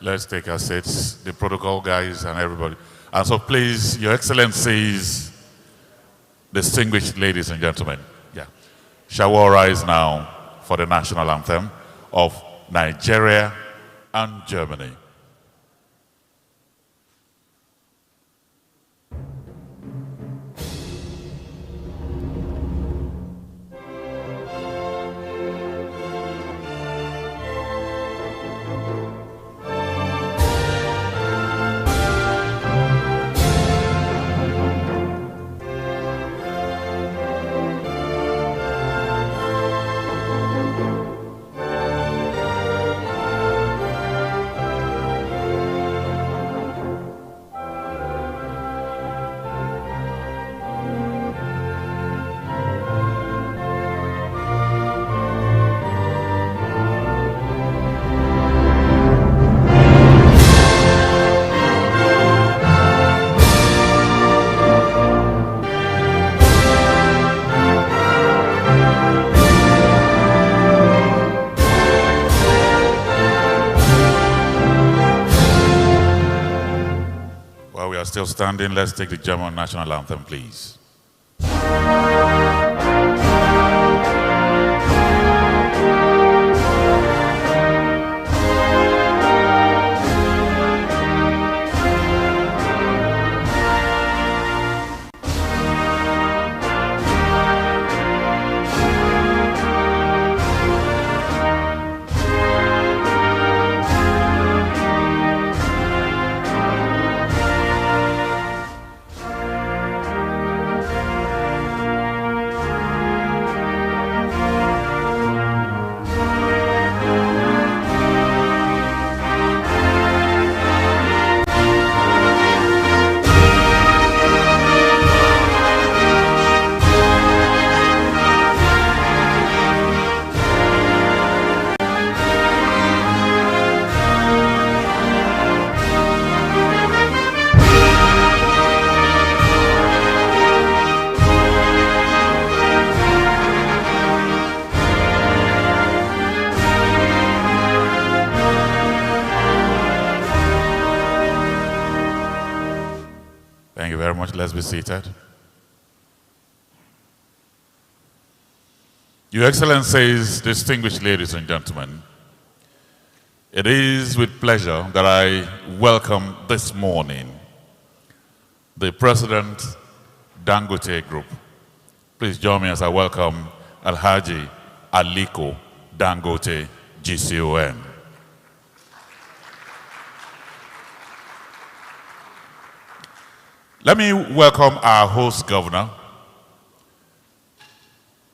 Let's take our seats, the protocol guys and everybody. And so please, Your Excellencies, distinguished ladies and gentlemen, shall we all rise now for the national anthem of Nigeria and Germany. While we are still standing, let's take the German national anthem, please. Thank you very much. Let's be seated. Your Excellencies, distinguished ladies and gentlemen, it is with pleasure that I welcome this morning the President, Dangote Group. Please join me as I welcome Alhaji Aliko Dangote, GCON. Let me welcome our host governor,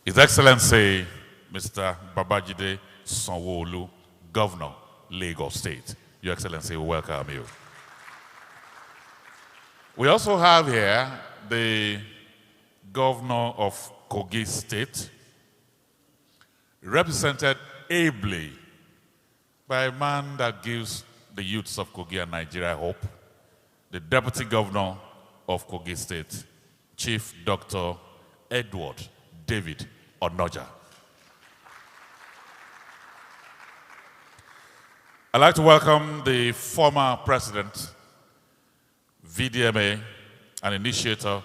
His Excellency Mr. Babajide Sanwo-Olu, Governor, Lagos State. Your Excellency, we welcome you. We also have here the Governor of Kogi State, represented ably by a man that gives the youths of Kogi and Nigeria hope, the Deputy Governor of Kogi State, Chief Dr. Edward David Onoja. I'd like to welcome the former president, VDMA, an initiator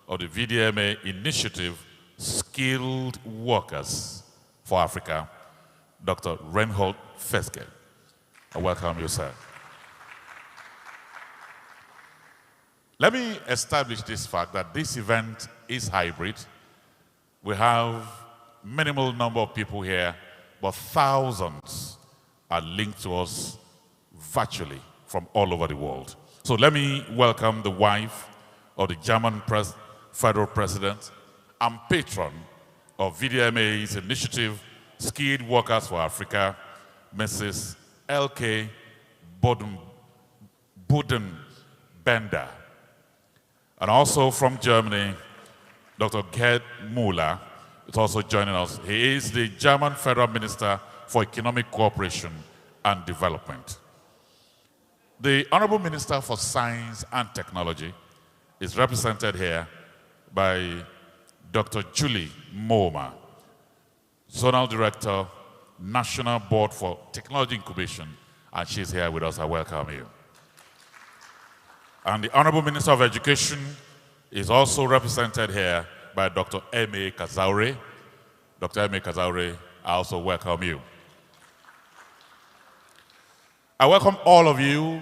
of the VDMA initiative, Skilled Workers for Africa, Dr. Reinhold Feske. I welcome you, sir. Let me establish this fact that this event is hybrid. We have minimal number of people here, but thousands are linked to us virtually from all over the world. So let me welcome the wife of the German federal president and patron of VDMA's initiative, Skilled Workers for Africa, Mrs. L.K. Budenbender. And also from Germany, Dr. Gerd Müller is also joining us. He is the German Federal Minister for Economic Cooperation and Development. The Honorable Minister for Science and Technology is represented here by Dr. Julie Moma, Zonal Director, National Board for Technology Incubation and she's here with us. I welcome you. And the Honorable Minister of Education is also represented here by Dr. M.A. Kazaure. Dr. M.A. Kazaure, I also welcome you. I welcome all of you,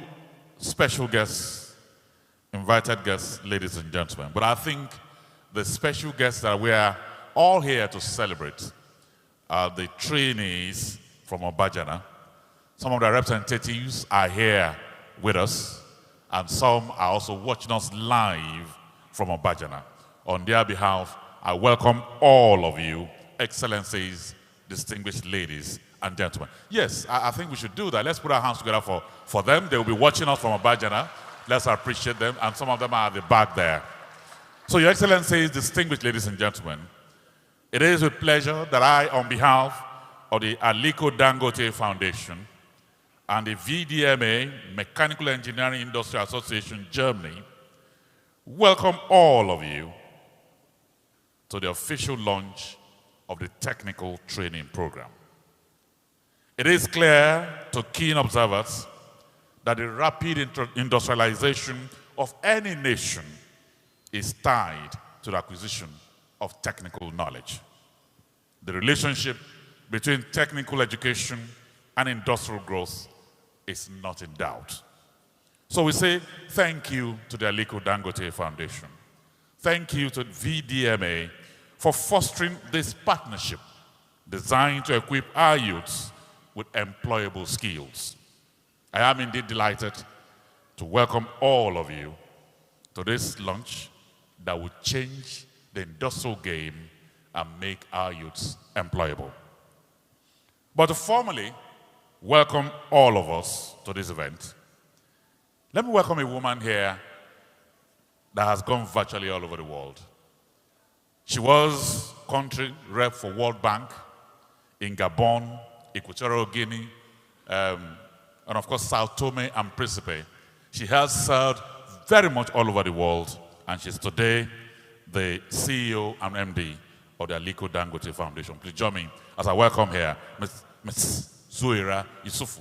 special guests, invited guests, ladies and gentlemen. But I think the special guests that we are all here to celebrate are the trainees from Obajana. Some of the representatives are here with us, and some are also watching us live from Obajana. On their behalf, I welcome all of you, excellencies, distinguished ladies and gentlemen. Yes, I think we should do that. Let's put our hands together for them. They will be watching us from Obajana. Let's appreciate them, and some of them are at the back there. So, Your Excellencies, distinguished ladies and gentlemen, it is with pleasure that I, on behalf of the Aliko Dangote Foundation and the vdma, Mechanical Engineering Industry Association, Germany, welcome all of you to the official launch of the technical training program. It is clear to keen observers that the rapid industrialization of any nation is tied to the acquisition of technical knowledge. The relationship between technical education and industrial growth is not in doubt. So we say thank you to the Aliko Dangote Foundation. Thank you to vdma for fostering this partnership designed to equip our youths with employable skills. I am indeed delighted to welcome all of you to this launch that will change the industrial game and make our youths employable. But to formally welcome all of us to this event, let me welcome a woman here that has gone virtually all over the world. She was country rep for World Bank in Gabon, Equatorial Guinea, and of course Sao Tome and Principe. She has served very much all over the world, and she's today the CEO and MD of the Aliko Dangote Foundation. Please join me as I welcome here Ms. Zuira Yusufu.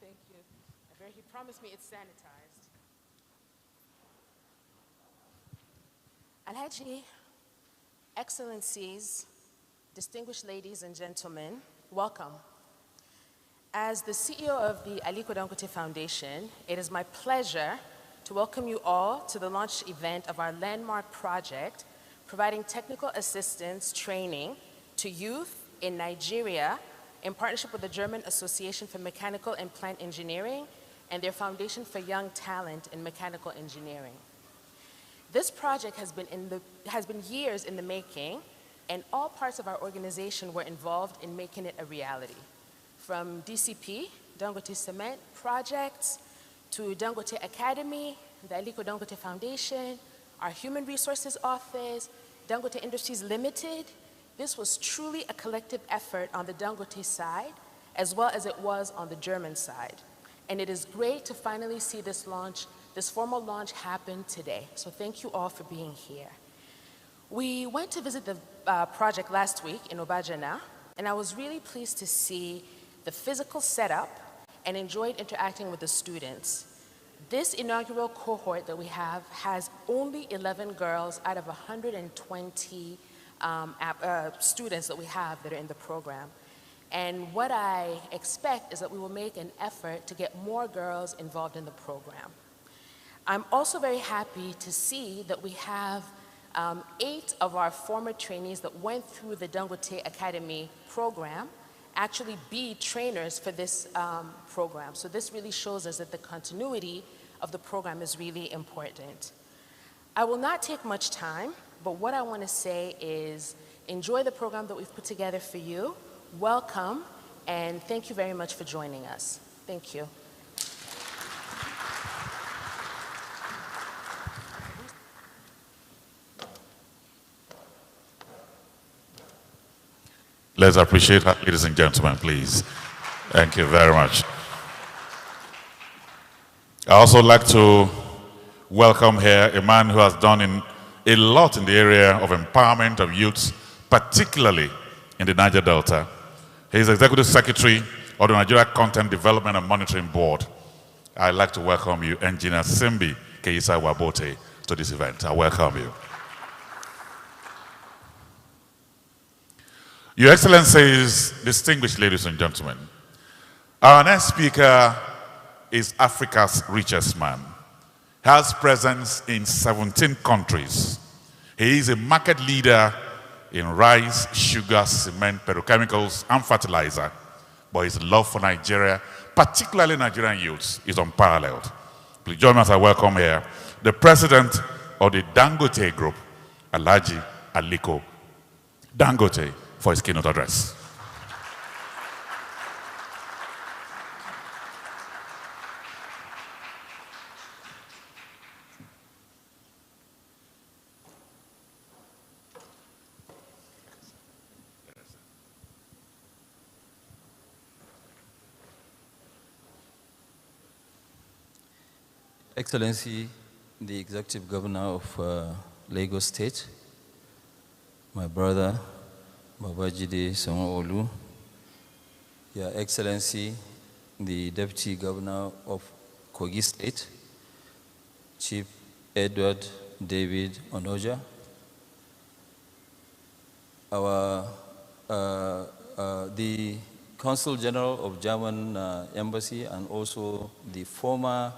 Thank you. He promised me it's sanitized. Alhaji, Excellencies, distinguished ladies and gentlemen, welcome. As the CEO of the Aliko Dangote Foundation, it is my pleasure to welcome you all to the launch event of our landmark project, providing technical assistance training to youth in Nigeria in partnership with the German Association for Mechanical and Plant Engineering and their Foundation for Young Talent in Mechanical Engineering. This project has been years in the making, and all parts of our organization were involved in making it a reality. From DCP, Dangote Cement projects, to Dangote Academy, the Aliko Dangote Foundation, our Human Resources Office, Dangote Industries Limited. This was truly a collective effort on the Dangote side, as well as it was on the German side. And it is great to finally see this formal launch happen today. So thank you all for being here. We went to visit the project last week in Obajana, and I was really pleased to see the physical setup and enjoyed interacting with the students. This inaugural cohort that we have has only 11 girls out of 120 students that we have that are in the program. And what I expect is that we will make an effort to get more girls involved in the program. I'm also very happy to see that we have 8 of our former trainees that went through the Dangote Academy program actually be trainers for this program. So this really shows us that the continuity of the program is really important. I will not take much time, but what I want to say is enjoy the program that we've put together for you. Welcome, and thank you very much for joining us. Thank you. Let's appreciate her, ladies and gentlemen, please. Thank you very much. I also like to welcome here a man who has done a lot in the area of empowerment of youths, particularly in the Niger Delta. He is Executive Secretary of the Nigeria Content Development and Monitoring Board. I'd like to welcome you, Engineer Simbi Keisa Wabote, to this event. I welcome you. Your Excellencies, distinguished ladies and gentlemen, our next speaker is Africa's richest man. He has presence in 17 countries. He is a market leader in rice, sugar, cement, petrochemicals, and fertilizer. But his love for Nigeria, particularly Nigerian youths, is unparalleled. Please join me as I welcome here the president of the Dangote Group, Alhaji Aliko Dangote, for his keynote address. Excellency, the Executive Governor of Lagos State, my brother, Babajide Sanwo-Olu, Your Excellency, the Deputy Governor of Kogi State, Chief Edward David Onoja, the Consul General of German Embassy, and also the former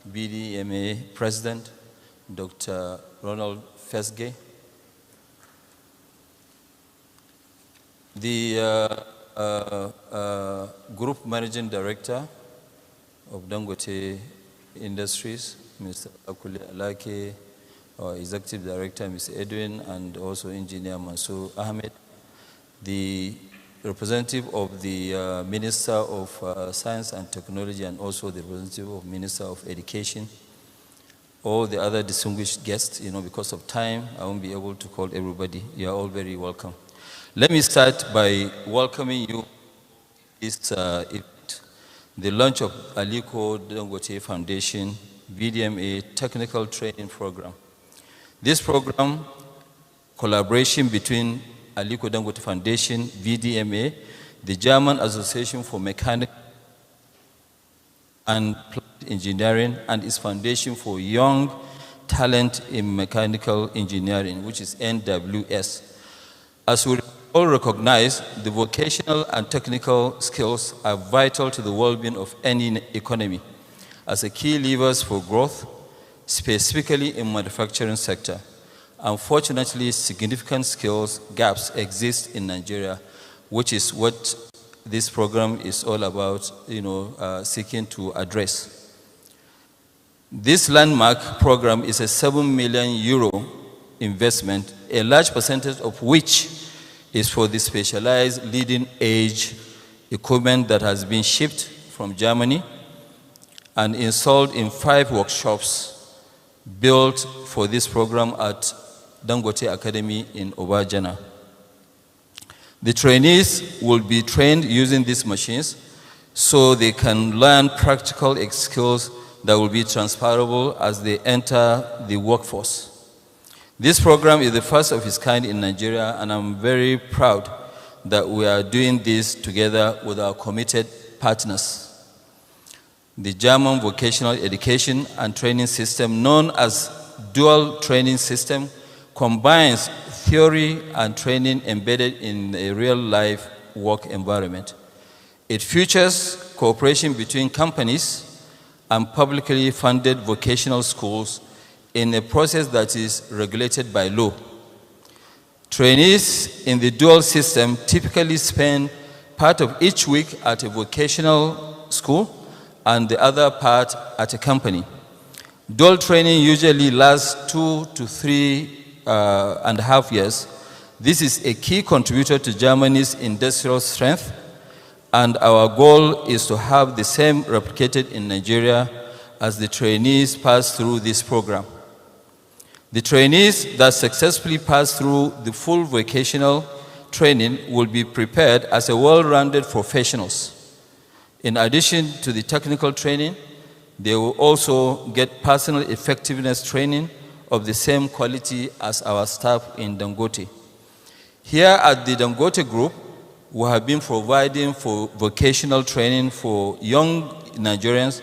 vdma President, Dr. Ronald Fesge, the Group Managing Director of Dangote Industries, Mr. Akule Alake, our Executive Director, Mr. Edwin, and also Engineer Mansour Ahmed, the representative of the Minister of Science and Technology, and also the representative of Minister of Education, all the other distinguished guests. Because of time, I won't be able to call everybody. You are all very welcome. Let me start by welcoming you to this event, the launch of Aliko Dangote Foundation vdma Technical Training Program. This program, collaboration between Aliko Dangote Foundation, vdma, the German Association for Mechanical and Plant Engineering, and its Foundation for Young Talent in Mechanical Engineering, which is NWS. As we all recognize, the vocational and technical skills are vital to the well-being of any economy as a key levers for growth, specifically in manufacturing sector. Unfortunately, significant skills gaps exist in Nigeria, which is what this program is all about, seeking to address. This landmark program is a €7 million investment, a large percentage of which is for the specialized leading-edge equipment that has been shipped from Germany and installed in 5 workshops built for this program at Dangote Academy in Obajana. The trainees will be trained using these machines so they can learn practical skills that will be transferable as they enter the workforce. This program is the first of its kind in Nigeria, and I'm very proud that we are doing this together with our committed partners. The German Vocational Education and Training System, known as Dual Training System, combines theory and training embedded in a real-life work environment. It features cooperation between companies and publicly funded vocational schools in a process that is regulated by law. Trainees in the dual system typically spend part of each week at a vocational school and the other part at a company. Dual training usually lasts 2 to 3.5 years. This is a key contributor to Germany's industrial strength, and our goal is to have the same replicated in Nigeria as the trainees pass through this program. The trainees that successfully pass through the full vocational training will be prepared as a well-rounded professionals. In addition to the technical training, They will also get personal effectiveness training of the same quality as our staff in Dangote. Here at the Dangote Group, we have been providing for vocational training for young Nigerians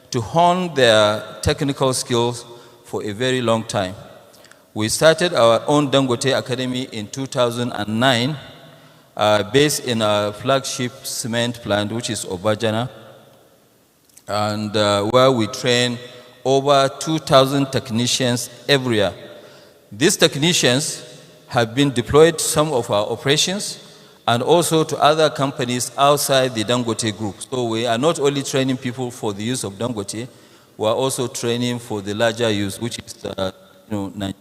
to hone their technical skills for a very long time. We started our own Dangote Academy in 2009, based in our flagship cement plant, which is Obajana, and where we train over 2,000 technicians every year. These technicians have been deployed to some of our operations and also to other companies outside the Dangote Group. So we are not only training people for the use of Dangote, we are also training for the larger use, which is Nigeria.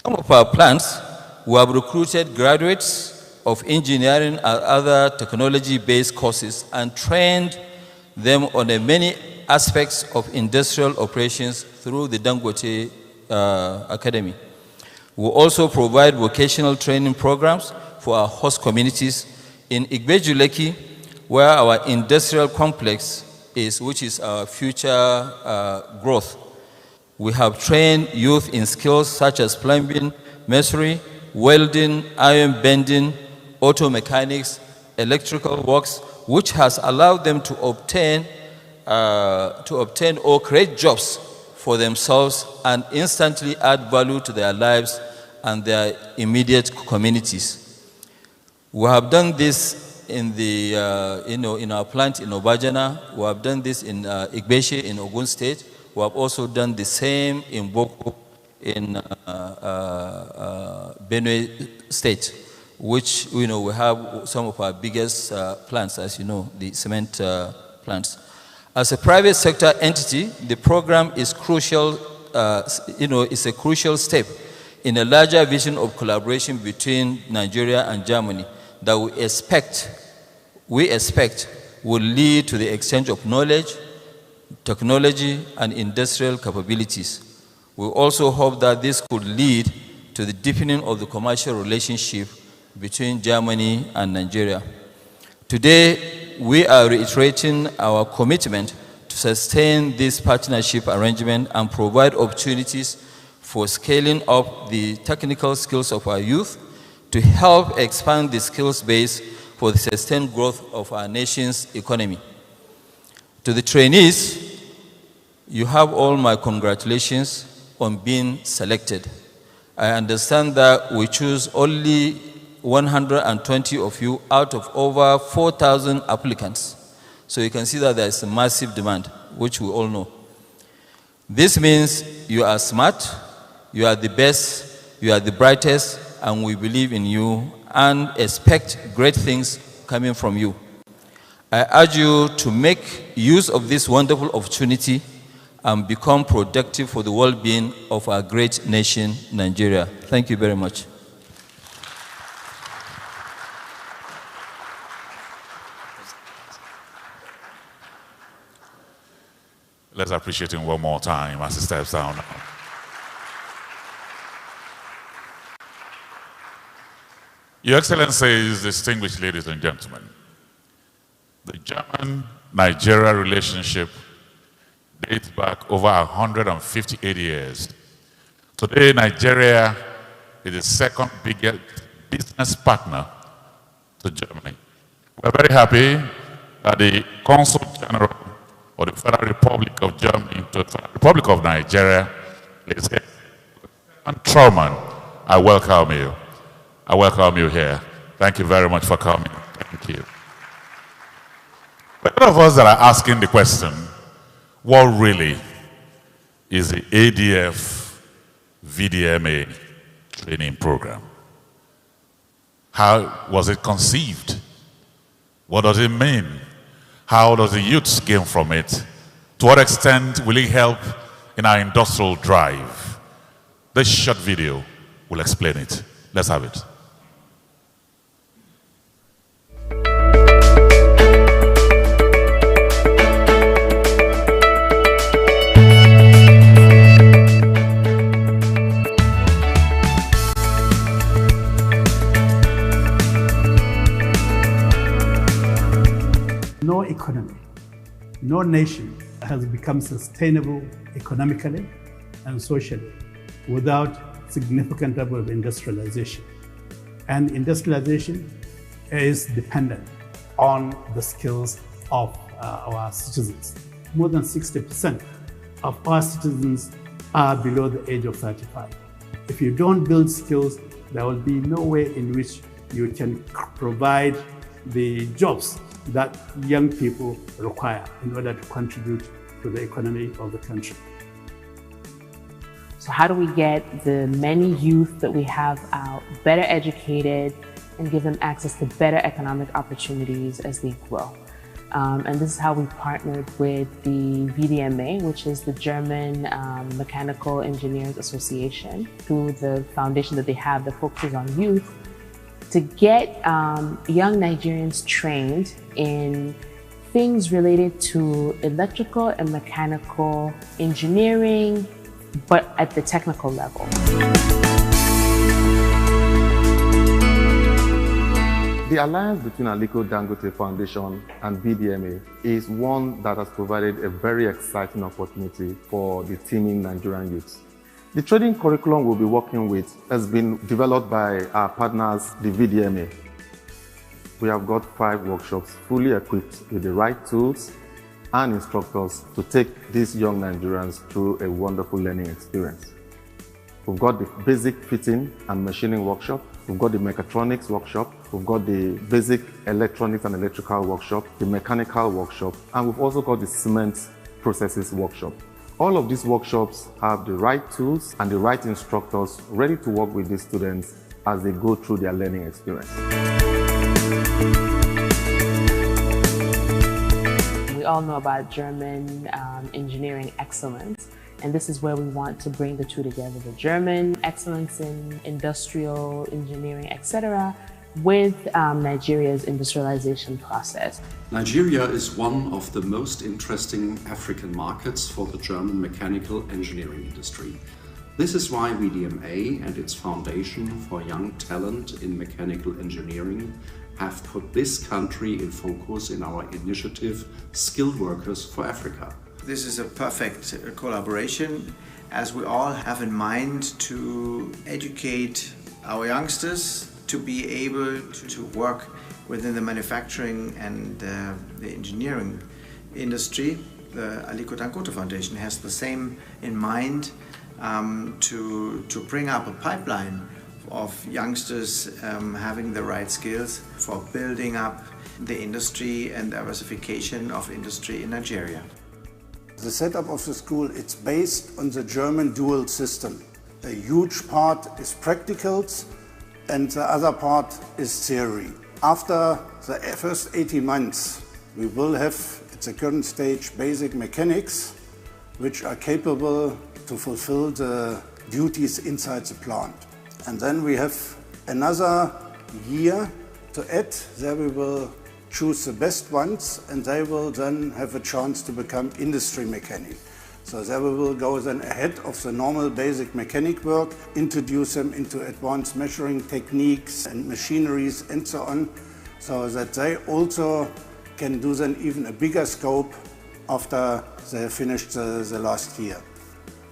Some of our plants, we have recruited graduates of engineering and other technology-based courses and trained them on many aspects of industrial operations through the Dangote Academy. We also provide vocational training programs for our host communities in Igbejuleki, where our industrial complex is, which is our future growth. We have trained youth in skills such as plumbing, masonry, welding, iron bending, auto mechanics, electrical works, which has allowed them to obtain or create jobs for themselves and instantly add value to their lives and their immediate communities. We have done this in the in our plant in Obajana. We have done this in Igbeshe in Ogun State. We have also done the same in Boko in Benue State, which we have some of our biggest plants, as you know, the cement plants. As a private sector entity, the program is crucial. It's a crucial step in a larger vision of collaboration between Nigeria and Germany that we expect will lead to the exchange of knowledge, technology, and industrial capabilities. We also hope that this could lead to the deepening of the commercial relationship between Germany and Nigeria. Today, we are reiterating our commitment to sustain this partnership arrangement and provide opportunities for scaling up the technical skills of our youth to help expand the skills base for the sustained growth of our nation's economy. To the trainees, you have all my congratulations on being selected. I understand that we choose only 120 of you out of over 4,000 applicants. So you can see that there is a massive demand, which we all know. This means you are smart, you are the best, you are the brightest, and we believe in you and expect great things coming from you. I urge you to make use of this wonderful opportunity and become productive for the well-being of our great nation, Nigeria. Thank you very much. Let's appreciate him one more time as he steps down. Your Excellencies, distinguished ladies and gentlemen, the German-Nigeria relationship dates back over 158 years. Today, Nigeria is the second biggest business partner to Germany. We're very happy that the Consul General of the Federal Republic of Germany to the Federal Republic of Nigeria is here. And Trauman, I welcome you. I welcome you here. Thank you very much for coming. Thank you. But a lot of us that are asking the question, what really is the ADF vdma training program? How was it conceived? What does it mean? How does the youth gain from it? To what extent will it help in our industrial drive? This short video will explain it. Let's have it. No economy, no nation has become sustainable economically and socially without significant level of industrialization. And industrialization is dependent on the skills of our citizens. More than 60% of our citizens are below the age of 35. If you don't build skills, there will be no way in which you can provide the jobs that young people require in order to contribute to the economy of the country. So how do we get the many youth that we have out better educated and give them access to better economic opportunities as they grow? And this is how we partnered with the vdma, which is the German Mechanical Engineers Association, through the foundation that they have that focuses on youth, to get young Nigerians trained in things related to electrical and mechanical engineering, but at the technical level. The alliance between Aliko Dangote Foundation and vdma is one that has provided a very exciting opportunity for the teeming Nigerian youths. The training curriculum we'll be working with has been developed by our partners, the vdma. We have got 5 workshops fully equipped with the right tools and instructors to take these young Nigerians through a wonderful learning experience. We've got the basic fitting and machining workshop, we've got the mechatronics workshop, we've got the basic electronics and electrical workshop, the mechanical workshop, and we've also got the cement processes workshop. All of these workshops have the right tools and the right instructors ready to work with these students as they go through their learning experience. We all know about German engineering excellence, and this is where we want to bring the two together, the German excellence in industrial engineering, etc., with Nigeria's industrialization process. Nigeria is one of the most interesting African markets for the German mechanical engineering industry. This is why vdma and its Foundation for Young Talent in Mechanical Engineering have put this country in focus in our initiative, Skilled Workers for Africa. This is a perfect collaboration, as we all have in mind to educate our youngsters to be able to work within the manufacturing and the engineering industry. The Aliko Dangote Foundation has the same in mind, to bring up a pipeline of youngsters having the right skills for building up the industry and diversification of industry in Nigeria. The setup of the school, it's based on the German dual system. A huge part is practicals and the other part is theory. After the first 18 months, we will have, at the current stage, basic mechanics, which are capable to fulfill the duties inside the plant. And then we have another year to add. There we will choose the best ones, and they will then have a chance to become industry mechanic. So there we will go then ahead of the normal basic mechanic work, introduce them into advanced measuring techniques and machineries and so on, so that they also can do then even a bigger scope after they have finished the last year.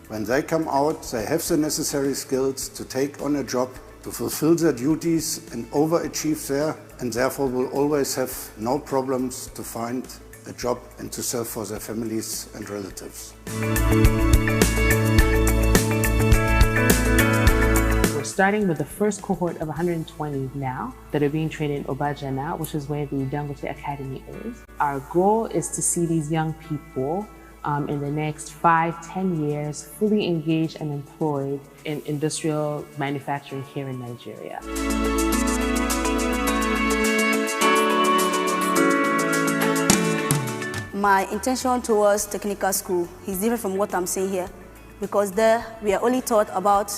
When they come out, they have the necessary skills to take on a job, to fulfill their duties and overachieve there, and therefore will always have no problems to find a job and to serve for their families and relatives. We're starting with the first cohort of 120 now that are being trained in Obajana, which is where the Dangote Academy is. Our goal is to see these young people in the next 5-10 years fully engaged and employed in industrial manufacturing here in Nigeria. My intention towards technical school is different from what I'm saying here, because there we are only taught about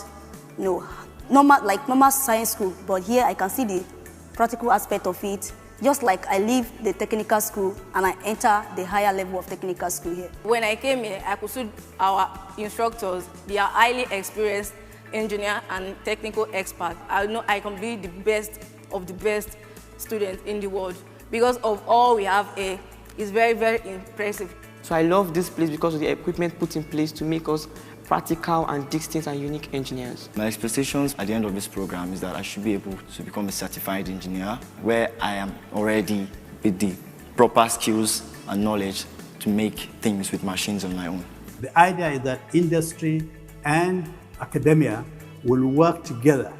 normal science school, but here I can see the practical aspect of it, just like I leave the technical school and I enter the higher level of technical school here. When I came here, I could see our instructors. They are highly experienced engineer and technical experts. I know I can be the best of the best students in the world because of all we have here. Is very, very impressive. So I love this place because of the equipment put in place to make us practical and distinct and unique engineers. My expectations at the end of this program is that I should be able to become a certified engineer where I am already with the proper skills and knowledge to make things with machines on my own. The idea is that industry and academia will work together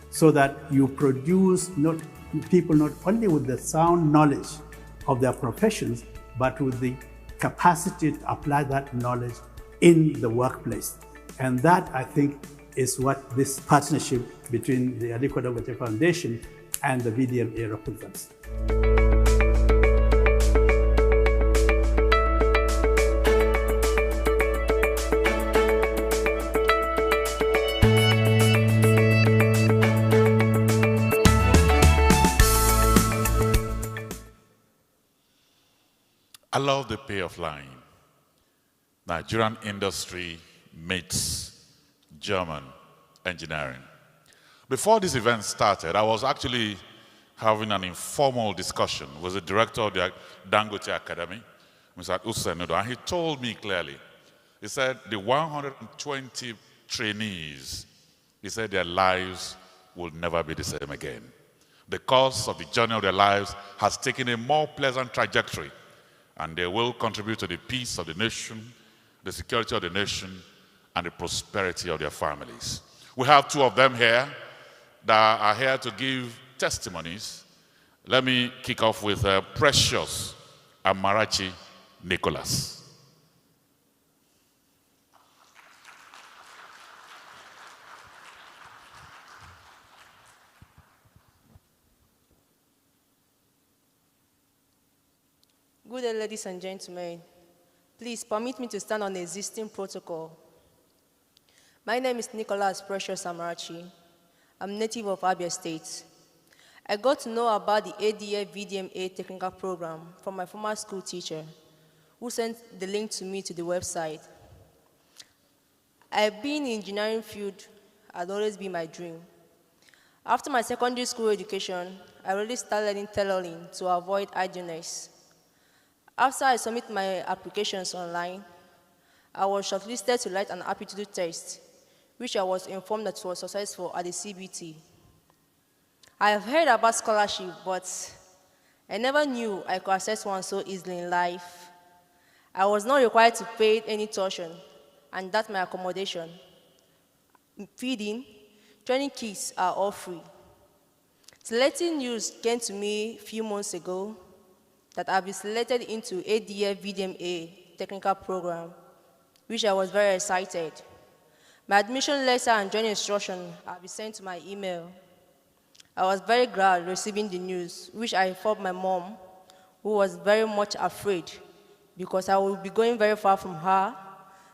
so that you produce people not only with the sound knowledge of their professions, but with the capacity to apply that knowledge in the workplace. And that, I think, is what this partnership between the Aliko Dangote Foundation and the VDMA represents. I love the payoff line. Nigerian industry meets German engineering. Before this event started, I was actually having an informal discussion with the director of the Dangote Academy, Mr. Usenudo, and he told me clearly, he said the 120 trainees, he said their lives will never be the same again. The course of the journey of their lives has taken a more pleasant trajectory, and they will contribute to the peace of the nation, the security of the nation, and the prosperity of their families. We have two of them here that are here to give testimonies. Let me kick off with Precious Amarachi Nicholas. Good day, ladies and gentlemen. Please permit me to stand on the existing protocol. My name is Nicholas Precious Amarachi. I'm native of Abia State. I got to know about the ADA VDMA technical program from my former school teacher, who sent the link to me to the website. I've been in the engineering field, had always been my dream. After my secondary school education, I really started learning tailoring to avoid idleness. After I submit my applications online, I was shortlisted to write an aptitude test, which I was informed that was successful at the CBT. I have heard about scholarship, but I never knew I could access one so easily in life. I was not required to pay any tuition, and that's my accommodation. Feeding, training kits are all free. Selecting news came to me a few months ago that I've been selected into ADF VDMA technical program, which I was very excited. My admission letter and joining instruction have been sent to my email. I was very glad receiving the news, which I informed my mom, who was very much afraid because I would be going very far from her.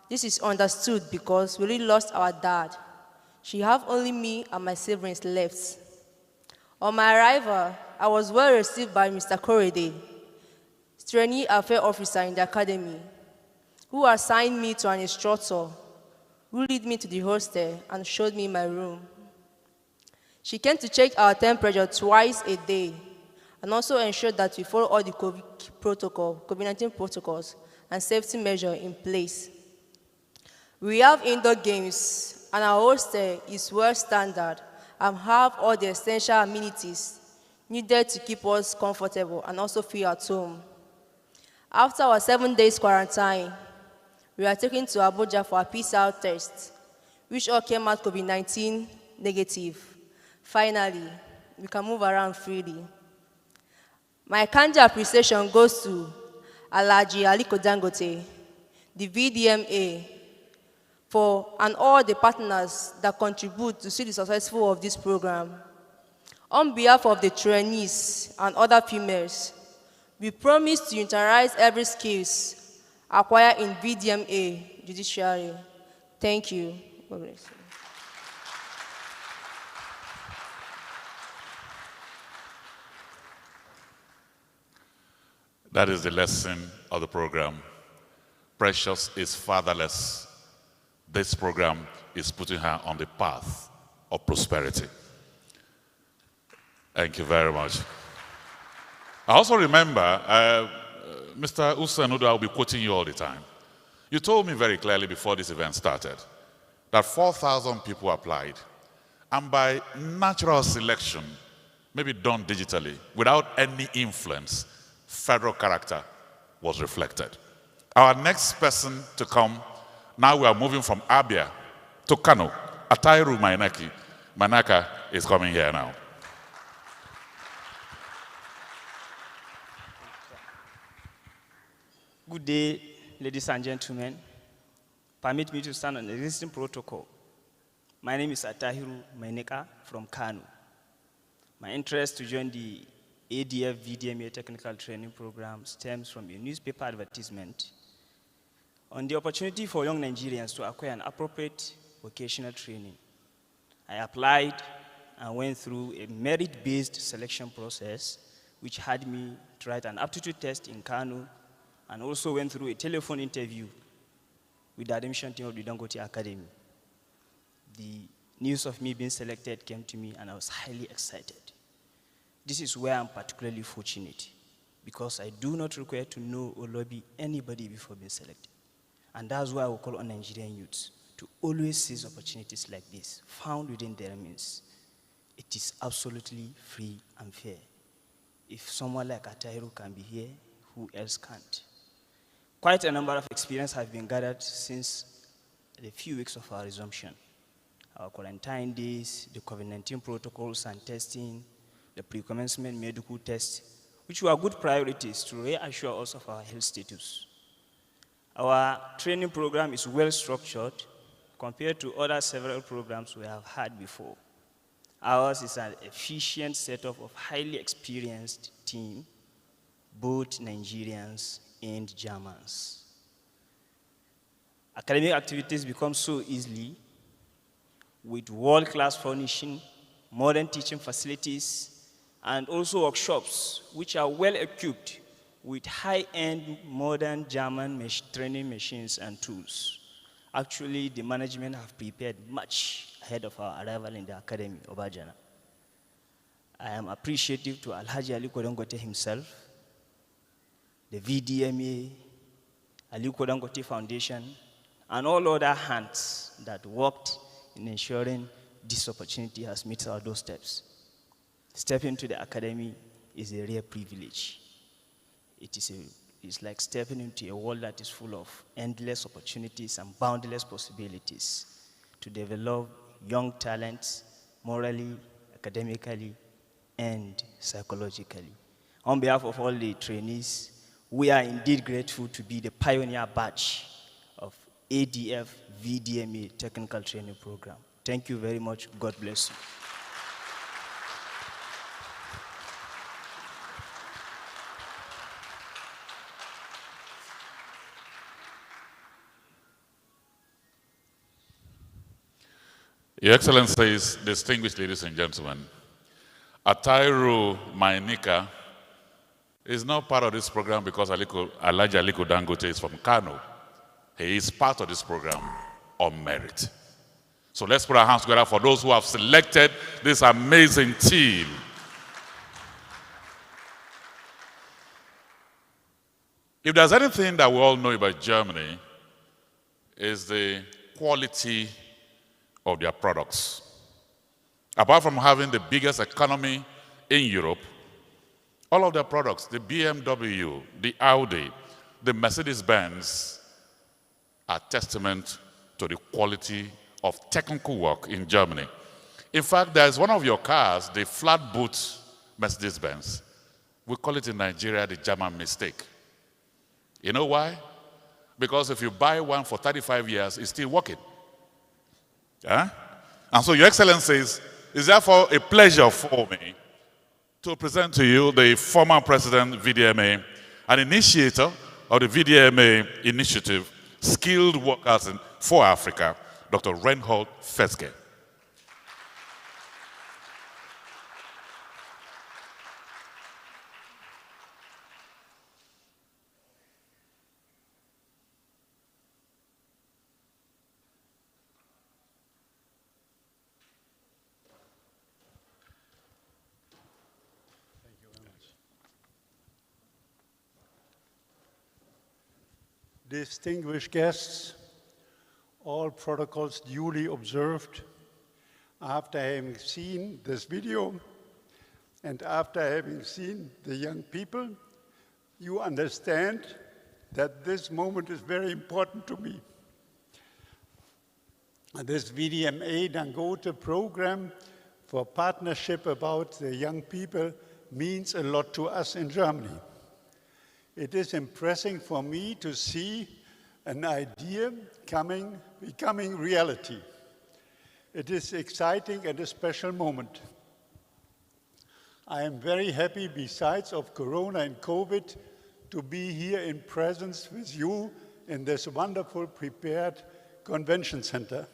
This is understood because we really lost our dad. She have only me and my siblings left. On my arrival, I was well received by Mr. Korede, trainee affair officer in the academy, who assigned me to an instructor who led me to the hostel and showed me my room. She came to check our temperature twice a day and also ensured that we follow all the COVID-19 protocols and safety measures in place. We have indoor games, and our hostel is well standard and have all the essential amenities needed to keep us comfortable and also feel at home. After our 7 days quarantine, we are taken to Abuja for a PCR test, which all came out COVID-19 negative. Finally, we can move around freely. My kind appreciation goes to Alhaji Aliko Dangote, the VDMA, and all the partners that contribute to see the successful of this program. On behalf of the trainees and other females, we promise to utilize every skills acquired in VDMA judiciary. Thank you. God bless you. That is the lesson of the program. Precious is fatherless. This program is putting her on the path of prosperity. Thank you very much. I also remember Mr. Usanudo, I'll be quoting you all the time. You told me very clearly before this event started that 4,000 people applied, and by natural selection, maybe done digitally, without any influence, federal character was reflected. Our next person to come, now we are moving from Abia to Kano. Atairu Manaka is coming here now. Good day, ladies and gentlemen. Permit me to stand on the existing protocol. My name is Atahiru Maineka from Kano. My interest to join the ADF vdma technical training program stems from a newspaper advertisement on the opportunity for young Nigerians to acquire an appropriate vocational training. I applied and went through a merit-based selection process, which had me to write an aptitude test in Kano, and also went through a telephone interview with the admission team of the Dangote Academy. The news of me being selected came to me, and I was highly excited. This is where I'm particularly fortunate, because I do not require to know or lobby anybody before being selected. And that's why I will call on Nigerian youths to always seize opportunities like this, found within their means. It is absolutely free and fair. If someone like Atairu can be here, who else can't? Quite a number of experience have been gathered since the few weeks of our resumption. Our quarantine days, the COVID-19 protocols and testing, the pre-commencement medical tests, which were good priorities to reassure us of our health status. Our training program is well structured compared to other several programs we have had before. Ours is an efficient setup of highly experienced team, both Nigerians and Germans. Academic activities become so easily with world-class furnishing, modern teaching facilities, and also workshops which are well equipped with high-end modern German training machines and tools. Actually, the management have prepared much ahead of our arrival in the Academy of Ajana. I am appreciative to Alhaji Aliko Dangote himself, the VDMA, Aliko Dangote Foundation, and all other hands that worked in ensuring this opportunity has met our doorsteps. Stepping into the academy is a rare privilege. It's like stepping into a world that is full of endless opportunities and boundless possibilities to develop young talents morally, academically, and psychologically. On behalf of all the trainees, we are indeed grateful to be the pioneer batch of ADF VDMA Technical Training Program. Thank you very much. God bless you. Your Excellencies, distinguished ladies and gentlemen, Atairu Mainika is not part of this program because Alhaji Aliko Dangote is from Kano. He is part of this program on merit. So let's put our hands together for those who have selected this amazing team. If there's anything that we all know about Germany, is the quality of their products. Apart from having the biggest economy in Europe, all of their products, the BMW, the Audi, the Mercedes-Benz, are testament to the quality of technical work in Germany. In fact, there's one of your cars, the flat boot Mercedes-Benz. We call it in Nigeria the German mistake. You know why? Because if you buy one for 35 years, it's still working. Yeah? And so, Your Excellencies, it's therefore a pleasure for me to present to you the former President VDMA, an initiator of the VDMA initiative, Skilled Workers for Africa, Dr. Reinhold Fetzke. distinguished guests, all protocols duly observed. After having seen this video and after having seen the young people, you understand that this moment is very important to me. This vdma Dangote program for partnership about the young people means a lot to us in Germany. It is impressive for me to see an idea becoming reality. It is exciting and a special moment. I am very happy, besides of Corona and COVID, to be here in presence with you in this wonderful prepared convention center.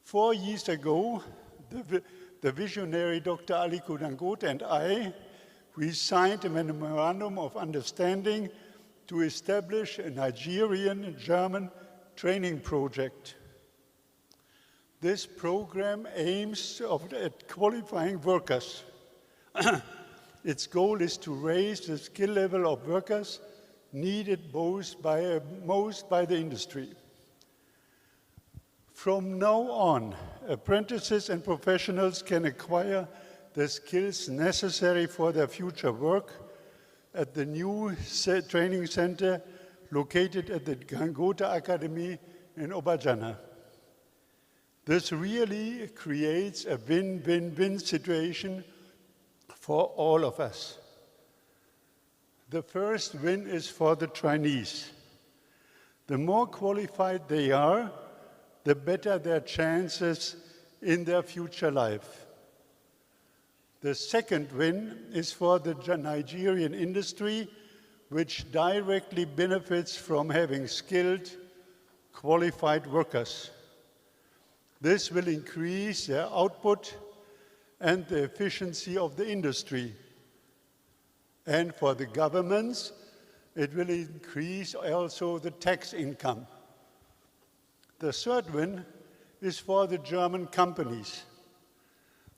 4 years ago, the visionary Dr. Aliko Dangote and I, we signed a memorandum of understanding to establish a Nigerian-German training project. This program aims at qualifying workers. Its goal is to raise the skill level of workers needed most by the industry. From now on, apprentices and professionals can acquire the skills necessary for their future work at the new training center located at the Dangote Academy in Obajana. This really creates a win-win-win situation for all of us. The first win is for the trainees. The more qualified they are, the better their chances in their future life. The second win is for the Nigerian industry, which directly benefits from having skilled, qualified workers. This will increase their output and the efficiency of the industry. And for the governments, it will increase also the tax income. The third win is for the German companies.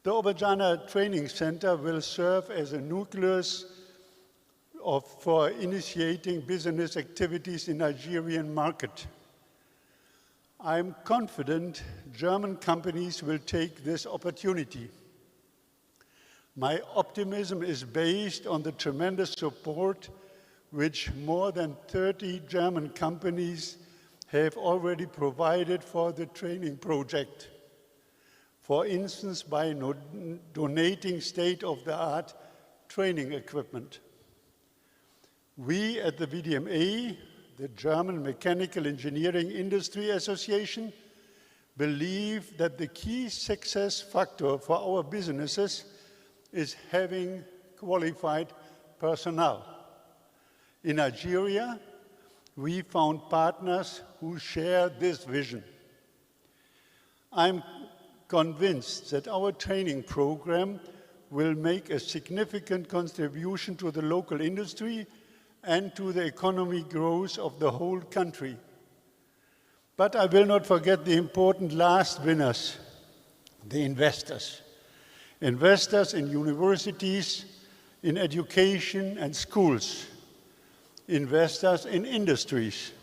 The Obajana Training Center will serve as a nucleus for initiating business activities in the Nigerian market. I'm confident German companies will take this opportunity. My optimism is based on the tremendous support which more than 30 German companies have already provided for the training project. For instance, by donating state-of-the-art training equipment. We at the vdma, the German Mechanical Engineering Industry Association, believe that the key success factor for our businesses is having qualified personnel. In Nigeria, we found partners who share this vision. I'm convinced that our training program will make a significant contribution to the local industry and to the economic growth of the whole country. But I will not forget the important last winners, the investors. Investors in universities, in education and schools. Investors in industries.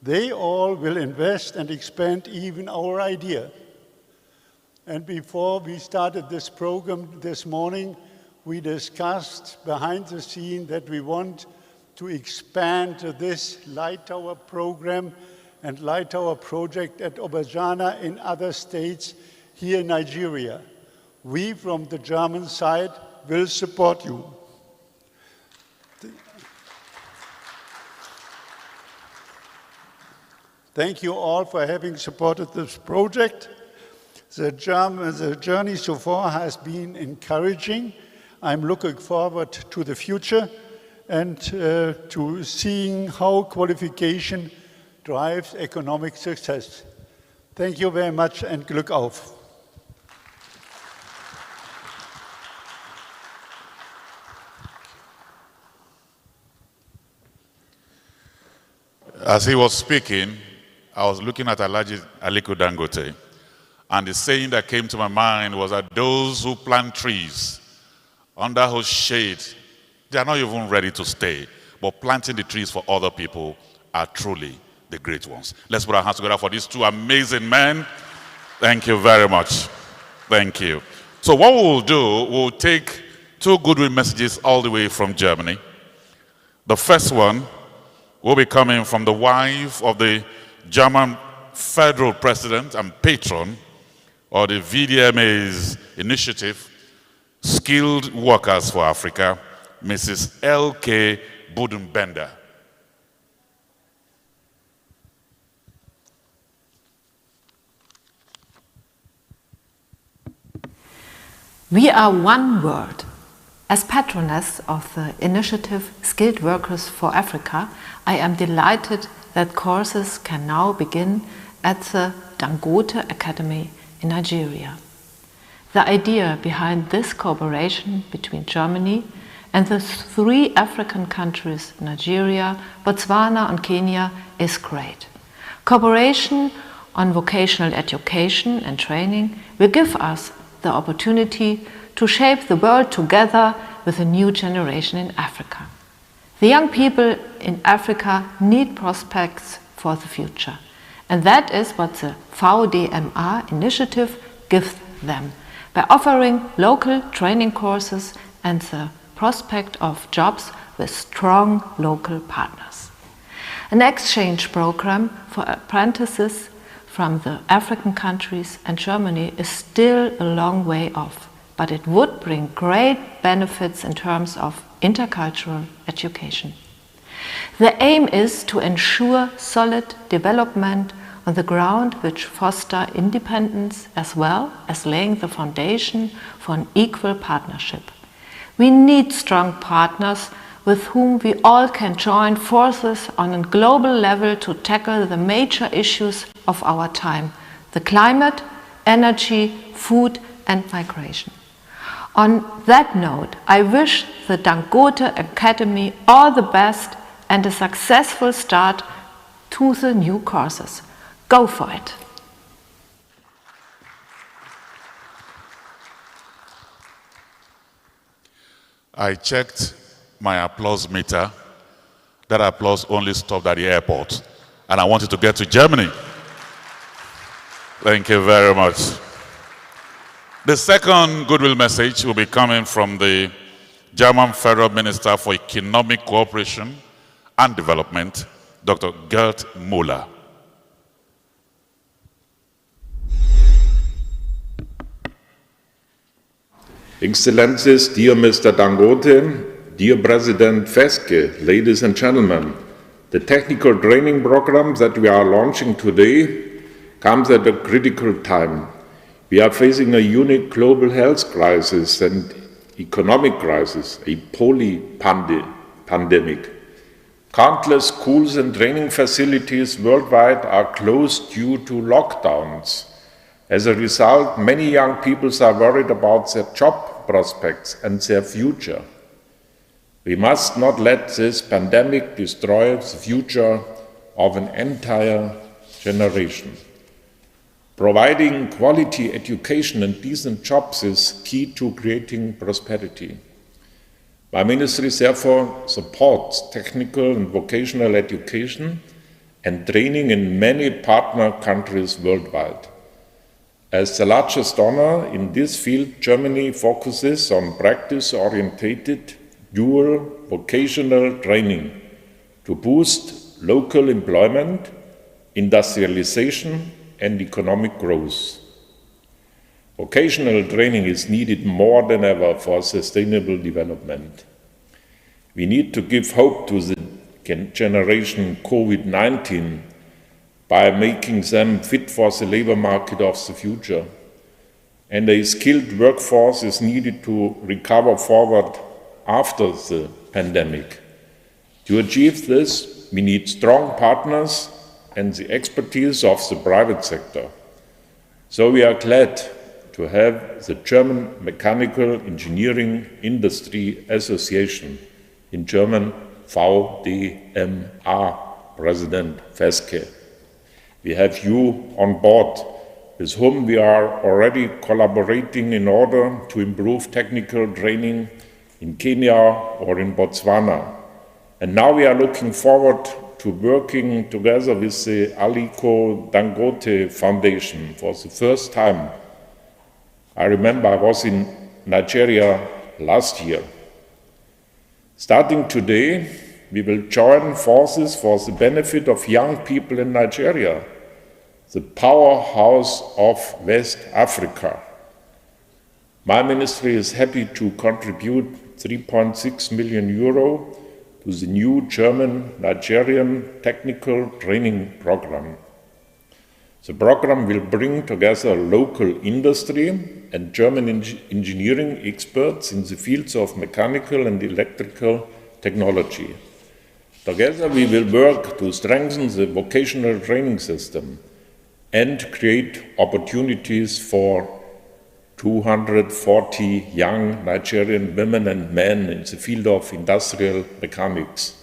They all will invest and expand even our idea. And before we started this program this morning, we discussed behind the scene that we want to expand this Light Tower program and Light Tower project at Obajana in other states here in Nigeria. We from the German side will support you. Thank you all for having supported this project. The journey so far has been encouraging. I'm looking forward to the future and to seeing how qualification drives economic success. Thank you very much and Glück auf. As he was speaking, I was looking at Alhaji Aliko Dangote, and the saying that came to my mind was that those who plant trees under whose shade, they are not even ready to stay, but planting the trees for other people are truly the great ones. Let's put our hands together for these two amazing men. Thank you very much. Thank you. So what we'll do, we'll take two goodwill messages all the way from Germany. The first one will be coming from the wife of the German federal president and patron of the vdma's initiative, Skilled Workers for Africa, Mrs. L.K. Budenbender. We are one world. As patroness of the initiative Skilled Workers for Africa, I am delighted that courses can now begin at the Dangote Academy in Nigeria. The idea behind this cooperation between Germany and the three African countries, Nigeria, Botswana and Kenya, is great. Cooperation on vocational education and training will give us the opportunity to shape the world together with a new generation in Africa. The young people in Africa need prospects for the future, and that is what the vdma initiative gives them by offering local training courses and the prospect of jobs with strong local partners. An exchange program for apprentices from the African countries and Germany is still a long way off, but it would bring great benefits in terms of intercultural education. The aim is to ensure solid development on the ground which foster independence as well as laying the foundation for an equal partnership. We need strong partners with whom we all can join forces on a global level to tackle the major issues of our time: the climate, energy, food and migration. On that note, I wish the Dangote Academy all the best and a successful start to the new courses. Go for it! I checked my applause meter. That applause only stopped at the airport, and I wanted to get to Germany. Thank you very much. The second goodwill message will be coming from the German Federal Minister for Economic Cooperation and Development, Dr. Gerd Müller. Excellencies, dear Mr. Dangote, dear President Feske, ladies and gentlemen, the technical training program that we are launching today comes at a critical time. We are facing a unique global health crisis and economic crisis, a poly-pandemic. Countless schools and training facilities worldwide are closed due to lockdowns. As a result, many young people are worried about their job prospects and their future. We must not let this pandemic destroy the future of an entire generation. Providing quality education and decent jobs is key to creating prosperity. My ministry therefore supports technical and vocational education and training in many partner countries worldwide. As the largest donor in this field, Germany focuses on practice-oriented dual vocational training to boost local employment, industrialization and economic growth. Vocational training is needed more than ever for sustainable development. We need to give hope to the generation COVID-19 by making them fit for the labor market of the future. And a skilled workforce is needed to recover forward after the pandemic. To achieve this, we need strong partners and the expertise of the private sector. So we are glad to have the German Mechanical Engineering Industry Association, in German vdma, President Feske. We have you on board, with whom we are already collaborating in order to improve technical training in Kenya or in Botswana. And now we are looking forward to working together with the Aliko Dangote Foundation for the first time. I remember I was in Nigeria last year. Starting today, we will join forces for the benefit of young people in Nigeria, the powerhouse of West Africa. My ministry is happy to contribute 3.6 million euro to the new German-Nigerian technical training program. The program will bring together local industry and German engineering experts in the fields of mechanical and electrical technology. Together we will work to strengthen the vocational training system and create opportunities for 240 young Nigerian women and men in the field of industrial mechanics.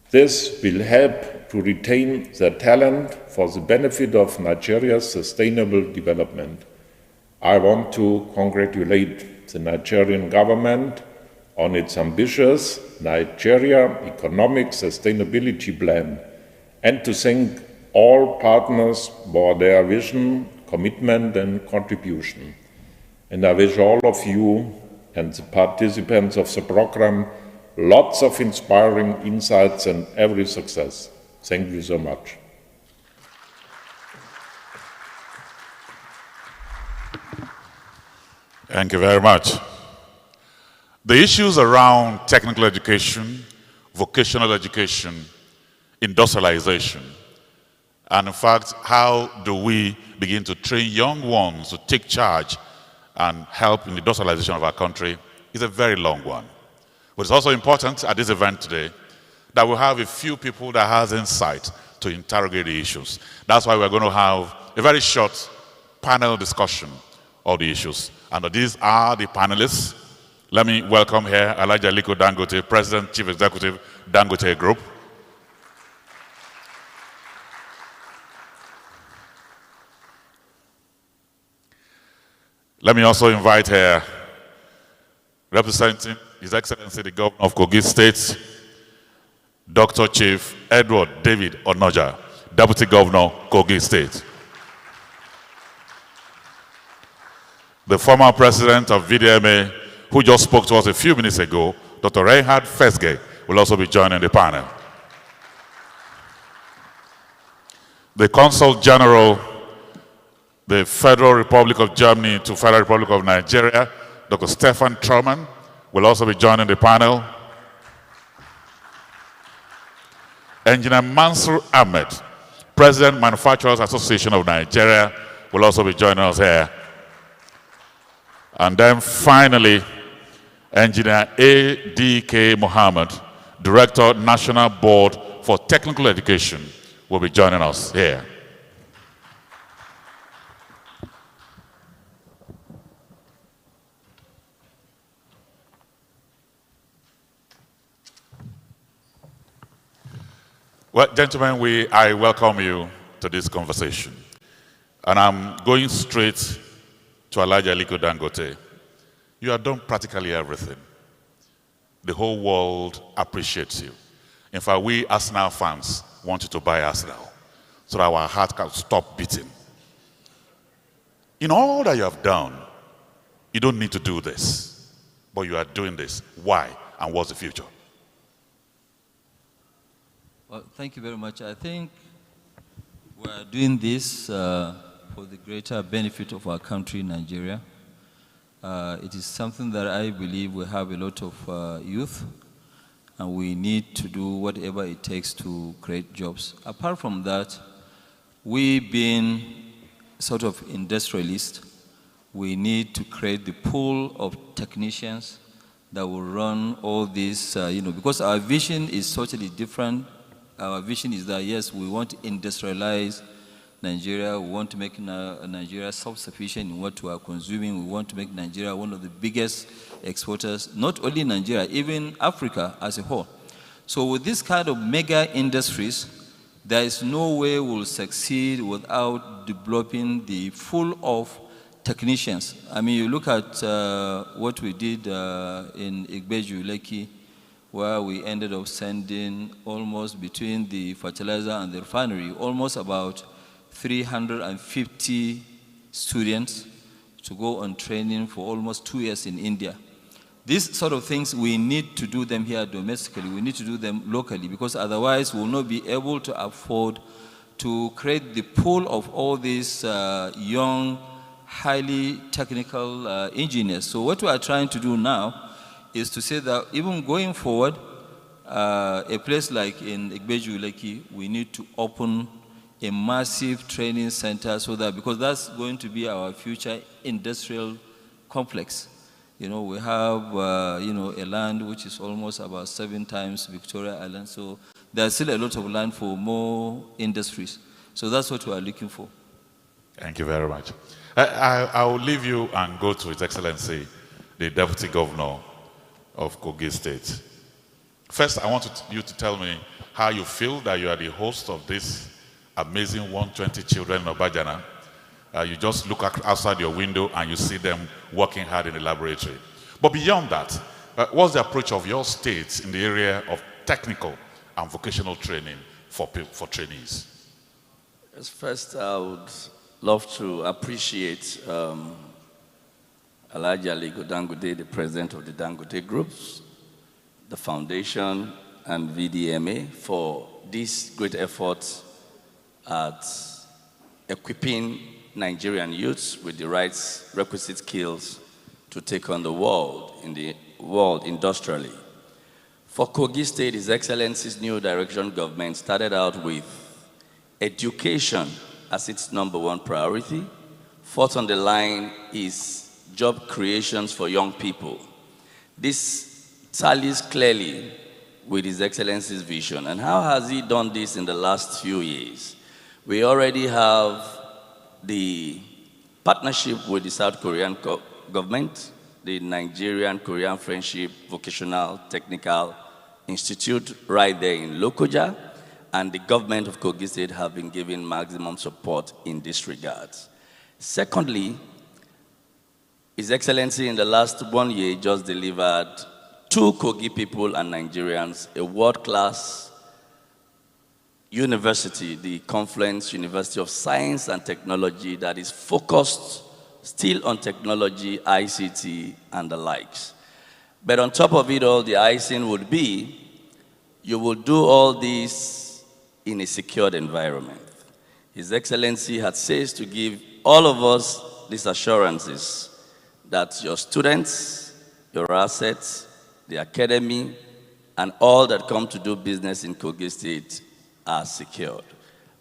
This will help to retain their talent for the benefit of Nigeria's sustainable development. I want to congratulate the Nigerian government on its ambitious Nigeria Economic Sustainability Plan and to thank all partners for their vision, commitment and contribution. And I wish all of you and the participants of the program lots of inspiring insights and every success. Thank you so much. Thank you very much. The issues around technical education, vocational education, industrialization, and in fact, how do we begin to train young ones to take charge and help in the industrialization of our country is a very long one. But it's also important at this event today that we have a few people that has insight to interrogate the issues. That's why we're going to have a very short panel discussion of the issues. And these are the panelists. Let me welcome here Alhaji Aliko Dangote, President, Chief Executive, Dangote Group. Let me also invite here, representing His Excellency the Governor of Kogi State, Dr. Chief Edward David Onoja, Deputy Governor, Kogi State. The former President of vdma, who just spoke to us a few minutes ago, Dr. Reinhard Fesge, will also be joining the panel. The Consul General, the Federal Republic of Germany to Federal Republic of Nigeria, Dr. Stefan Traumann, will also be joining the panel. Engineer Mansour Ahmed, President, Manufacturers Association of Nigeria, will also be joining us here. And then finally, Engineer A.D.K. Mohammed, Director, National Board for Technical Education, will be joining us here. Well, gentlemen, I welcome you to this conversation. And I'm going straight to Alhaji Aliko Dangote. You have done practically everything. The whole world appreciates you. In fact, we Arsenal fans want you to buy Arsenal so that our heart can stop beating. In all that you have done, you don't need to do this, but you are doing this. Why? And what's the future? Well, thank you very much. I think we are doing this for the greater benefit of our country, Nigeria. It is something that I believe we have a lot of youth, and we need to do whatever it takes to create jobs. Apart from that, we being sort of industrialists, we need to create the pool of technicians that will run all this, because our vision is totally different. Our vision is that, yes, we want to industrialize Nigeria. We want to make Nigeria self-sufficient in what we are consuming. We want to make Nigeria one of the biggest exporters, not only Nigeria, even Africa as a whole. So with this kind of mega industries, there is no way we'll succeed without developing the full of technicians. I mean, you look at what we did in Igbeju, Lekki, where we ended up sending almost between the fertilizer and the refinery, almost about 350 students to go on training for almost 2 years in India. These sort of things, we need to do them here domestically. We need to do them locally, because otherwise we will not be able to afford to create the pool of all these young, highly technical engineers. So what we are trying to do now is to say that even going forward, a place like in Igbeju Lekki, we need to open a massive training center, so that, because that's going to be our future industrial complex. You know, we have, you know, a land which is almost about 7 times Victoria Island, so there's still a lot of land for more industries. So that's what we are looking for. Thank you very much. I will leave you and go to His Excellency, the Deputy Governor of Kogi State. First, I want you to tell me how you feel that you are the host of this amazing 120 children in Obajana. You just look outside your window and you see them working hard in the laboratory. But beyond that, what's the approach of your state in the area of technical and vocational training for trainees? Yes, first, I would love to appreciate Alhaji Aliko Dangote, the president of the Dangote Groups, the foundation, and VDMA for this great effort at equipping Nigerian youths with the requisite skills to take on the world industrially. For Kogi State, His Excellency's new direction government started out with education as its #1 priority. Fourth on the line is job creations for young people. This tallies clearly with His Excellency's vision. And how has he done this in the last few years? We already have the partnership with the South Korean government, the Nigerian-Korean Friendship Vocational Technical Institute right there in Lokoja, and the government of Kogi State have been giving maximum support in this regard. Secondly, His Excellency in the last 1 year just delivered 2 Kogi people and Nigerians a world-class university, the Confluence University of Science and Technology, that is focused still on technology, ICT, and the likes. But on top of it all, the icing would be, you will do all this in a secured environment. His Excellency had says to give all of us these assurances that your students, your assets, the academy, and all that come to do business in Kogi State are secured.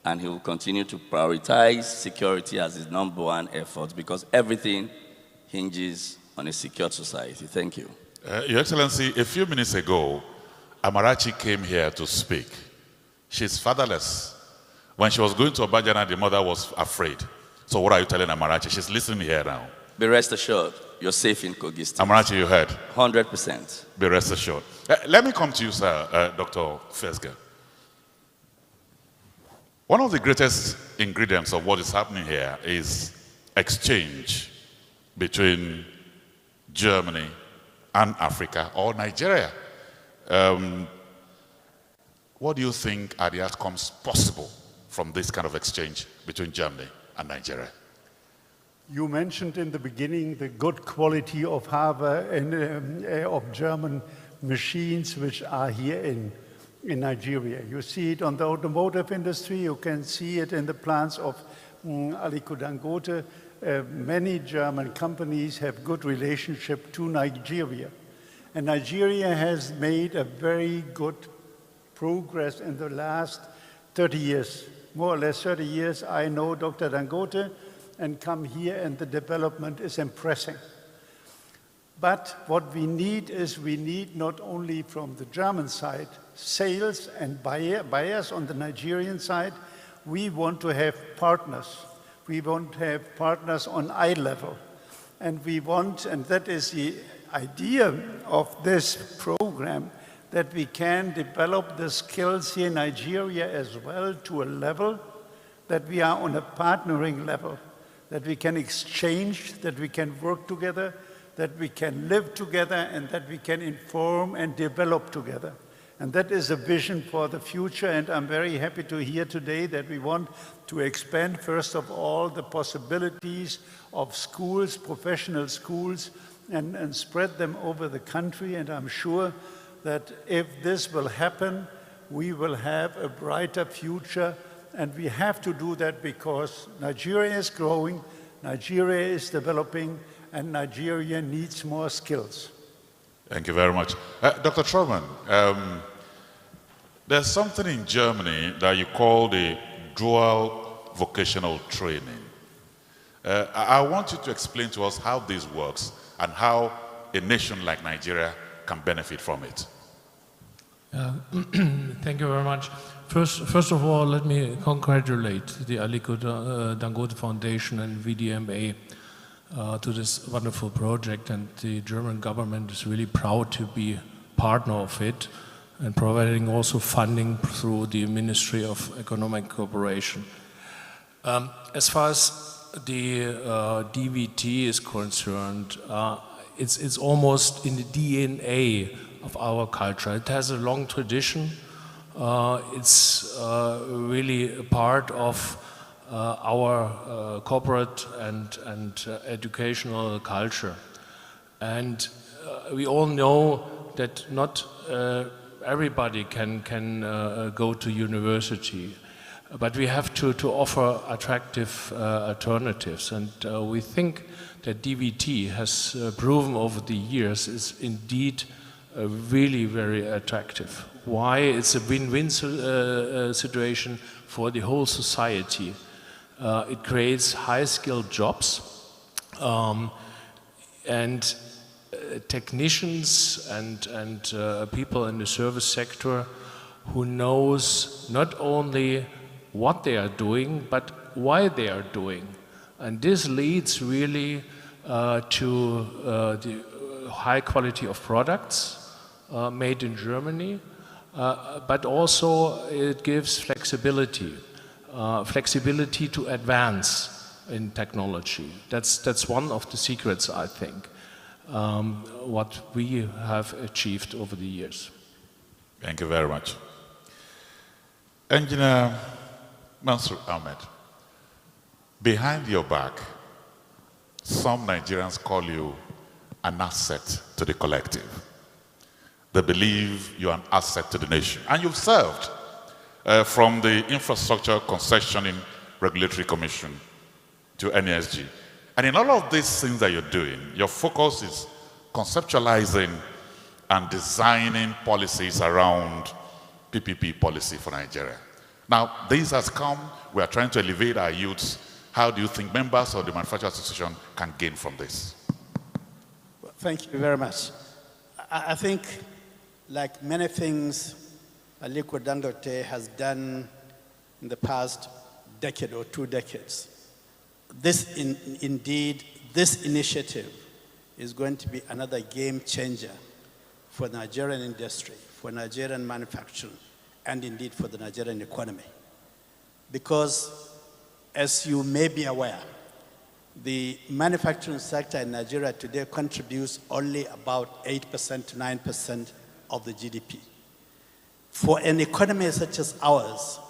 And he will continue to prioritize security as his #1 effort, because everything hinges on a secure society. Thank you. Your Excellency, a few minutes ago, Amarachi came here to speak. She's fatherless. When she was going to Obajana, the mother was afraid. So what are you telling Amarachi? She's listening here now. Be rest assured, you're safe in Kogi State. Amarachi, you heard? 100%. Be rest assured. Let me come to you, sir, Dr. Fesger. One of the greatest ingredients of what is happening here is exchange between Germany and Africa or Nigeria. What do you think are the outcomes possible from this kind of exchange between Germany and Nigeria? You mentioned in the beginning the good quality of harbor and of German machines which are here in Nigeria. You see it on the automotive industry, you can see it in the plants of Aliko Dangote. Many German companies have good relationship to Nigeria. And Nigeria has made a very good progress in the last 30 years. More or less 30 years, I know Dr. Dangote and come here, and the development is impressive. But what we need is, we need not only from the German side sales and buyers on the Nigerian side, we want to have partners. We want to have partners on eye level. And we want, and that is the idea of this program, that we can develop the skills here in Nigeria as well to a level that we are on a partnering level, that we can exchange, that we can work together, that we can live together and that we can inform and develop together. And that is a vision for the future, and I'm very happy to hear today that we want to expand, first of all, the possibilities of schools, professional schools, and spread them over the country. And I'm sure that if this will happen, we will have a brighter future. And we have to do that because Nigeria is growing, Nigeria is developing, and Nigeria needs more skills. Thank you very much. Dr. Truman, there's something in Germany that you call the dual vocational training. I want you to explain to us how this works and how a nation like Nigeria can benefit from it. Thank you very much. First of all, let me congratulate the Aliko Dangote Foundation and VDMA to this wonderful project, and the German government is really proud to be partner of it and providing also funding through the Ministry of Economic Cooperation. As far as the DVT is concerned, it's almost in the DNA of our culture. It has a long tradition. It's really a part of our corporate and educational culture. And we all know that not everybody can go to university, but we have to offer attractive alternatives. And we think that DVT has proven over the years is indeed really very attractive. Why? It's a win-win situation for the whole society. It creates high-skilled jobs, and technicians and people in the service sector who knows not only what they are doing, but why they are doing. And this leads really to the high quality of products made in Germany, but also it gives flexibility, flexibility to advance in technology. That's one of the secrets, I think, what we have achieved over the years. Thank you very much. Engineer Mansour Ahmed, behind your back, some Nigerians call you an asset to the collective. They believe you're an asset to the nation. And you've served from the Infrastructure Concessioning Regulatory Commission to NESG. And in all of these things that you're doing, your focus is conceptualizing and designing policies around PPP policy for Nigeria. Now, this has come, we are trying to elevate our youths. How do you think members of the Manufacturers Association can gain from this? Well, thank you very much. I think, like many things Aliko Dangote has done in the past decade or 2 decades, this initiative is going to be another game changer for Nigerian industry, for Nigerian manufacturing, and indeed for the Nigerian economy. Because, as you may be aware, the manufacturing sector in Nigeria today contributes only about 8% to 9% of the GDP. For an economy such as ours,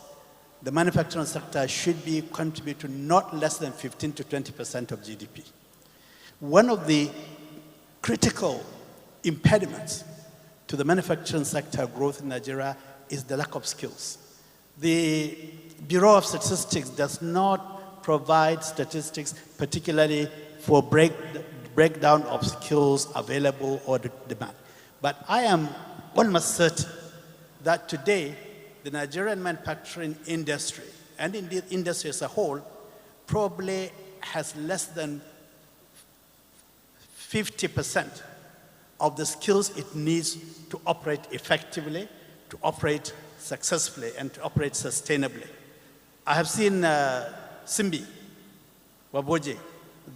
the manufacturing sector should be contributing not less than 15 to 20% of GDP. One of the critical impediments to the manufacturing sector growth in Nigeria is the lack of skills. The Bureau of Statistics does not provide statistics, particularly for breakdown of skills available or the demand. But I am almost certain that today, the Nigerian manufacturing industry, and indeed industry as a whole, probably has less than 50% of the skills it needs to operate effectively, to operate successfully, and to operate sustainably. I have seen Simbi Waboje,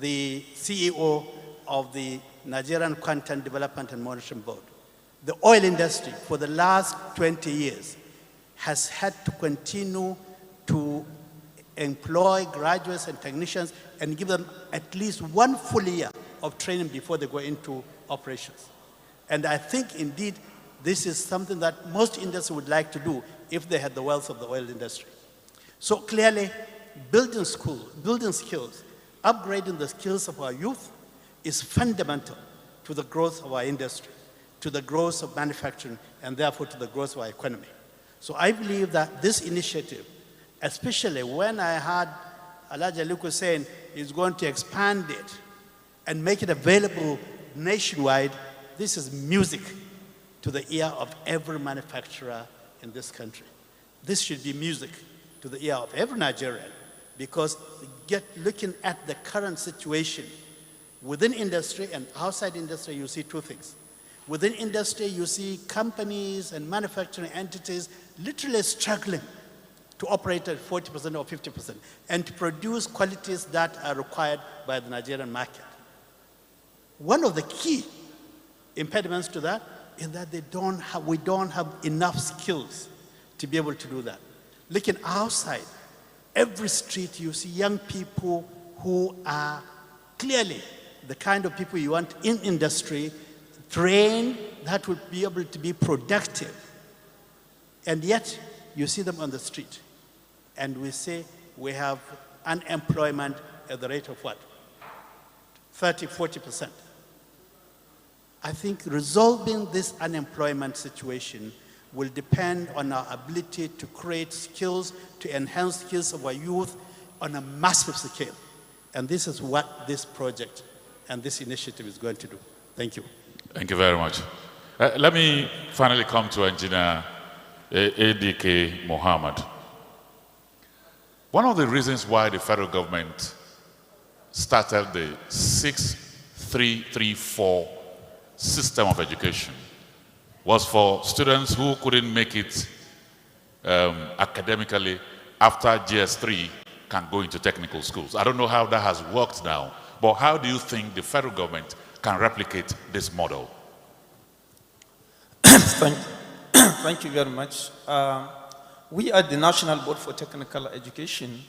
the CEO of the Nigerian Content Development and Monitoring Board. The oil industry, for the last 20 years, has had to continue to employ graduates and technicians and give them at least 1 full year of training before they go into operations. And I think, indeed, this is something that most industries would like to do if they had the wealth of the oil industry. So clearly, building skills, upgrading the skills of our youth is fundamental to the growth of our industry, to the growth of manufacturing, and therefore to the growth of our economy. So I believe that this initiative, especially when I heard Alhaji Aliko saying he's going to expand it and make it available nationwide, this is music to the ear of every manufacturer in this country. This should be music to the ear of every Nigerian, because looking at the current situation within industry and outside industry, you see two things. Within industry, you see companies and manufacturing entities literally struggling to operate at 40% or 50% and to produce qualities that are required by the Nigerian market. One of the key impediments to that is that we don't have enough skills to be able to do that. Looking outside, every street you see young people who are clearly the kind of people you want in industry, trained, that will be able to be productive. And yet, you see them on the street. And we say we have unemployment at the rate of what? 30, 40%. I think resolving this unemployment situation will depend on our ability to create skills, to enhance skills of our youth on a massive scale. And this is what this project and this initiative is going to do. Thank you. Thank you very much. Let me finally come to Engineer ADK Mohammed. One of the reasons why the federal government started the 6334 system of education was for students who couldn't make it academically after GS3 can go into technical schools. I don't know how that has worked now, but how do you think the federal government can replicate this model? Thank you very much. We at the National Board for Technical Education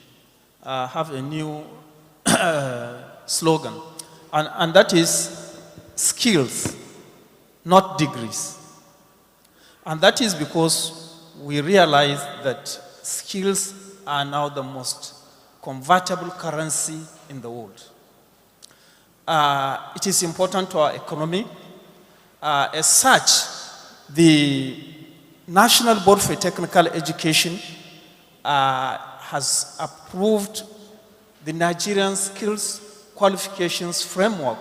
have a new slogan, and that is skills, not degrees. And that is because we realize that skills are now the most convertible currency in the world. It is important to our economy. As such, the National Board for Technical Education has approved the Nigerian Skills Qualifications Framework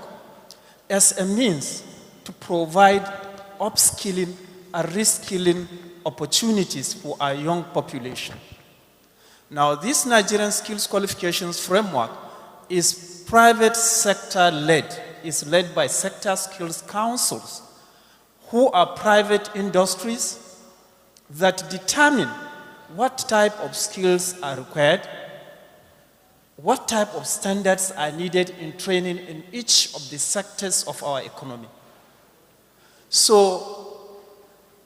as a means to provide upskilling and reskilling opportunities for our young population. Now, this Nigerian Skills Qualifications Framework is private sector led. It's led by sector skills councils, who are private industries that determine what type of skills are required, what type of standards are needed in training in each of the sectors of our economy. So,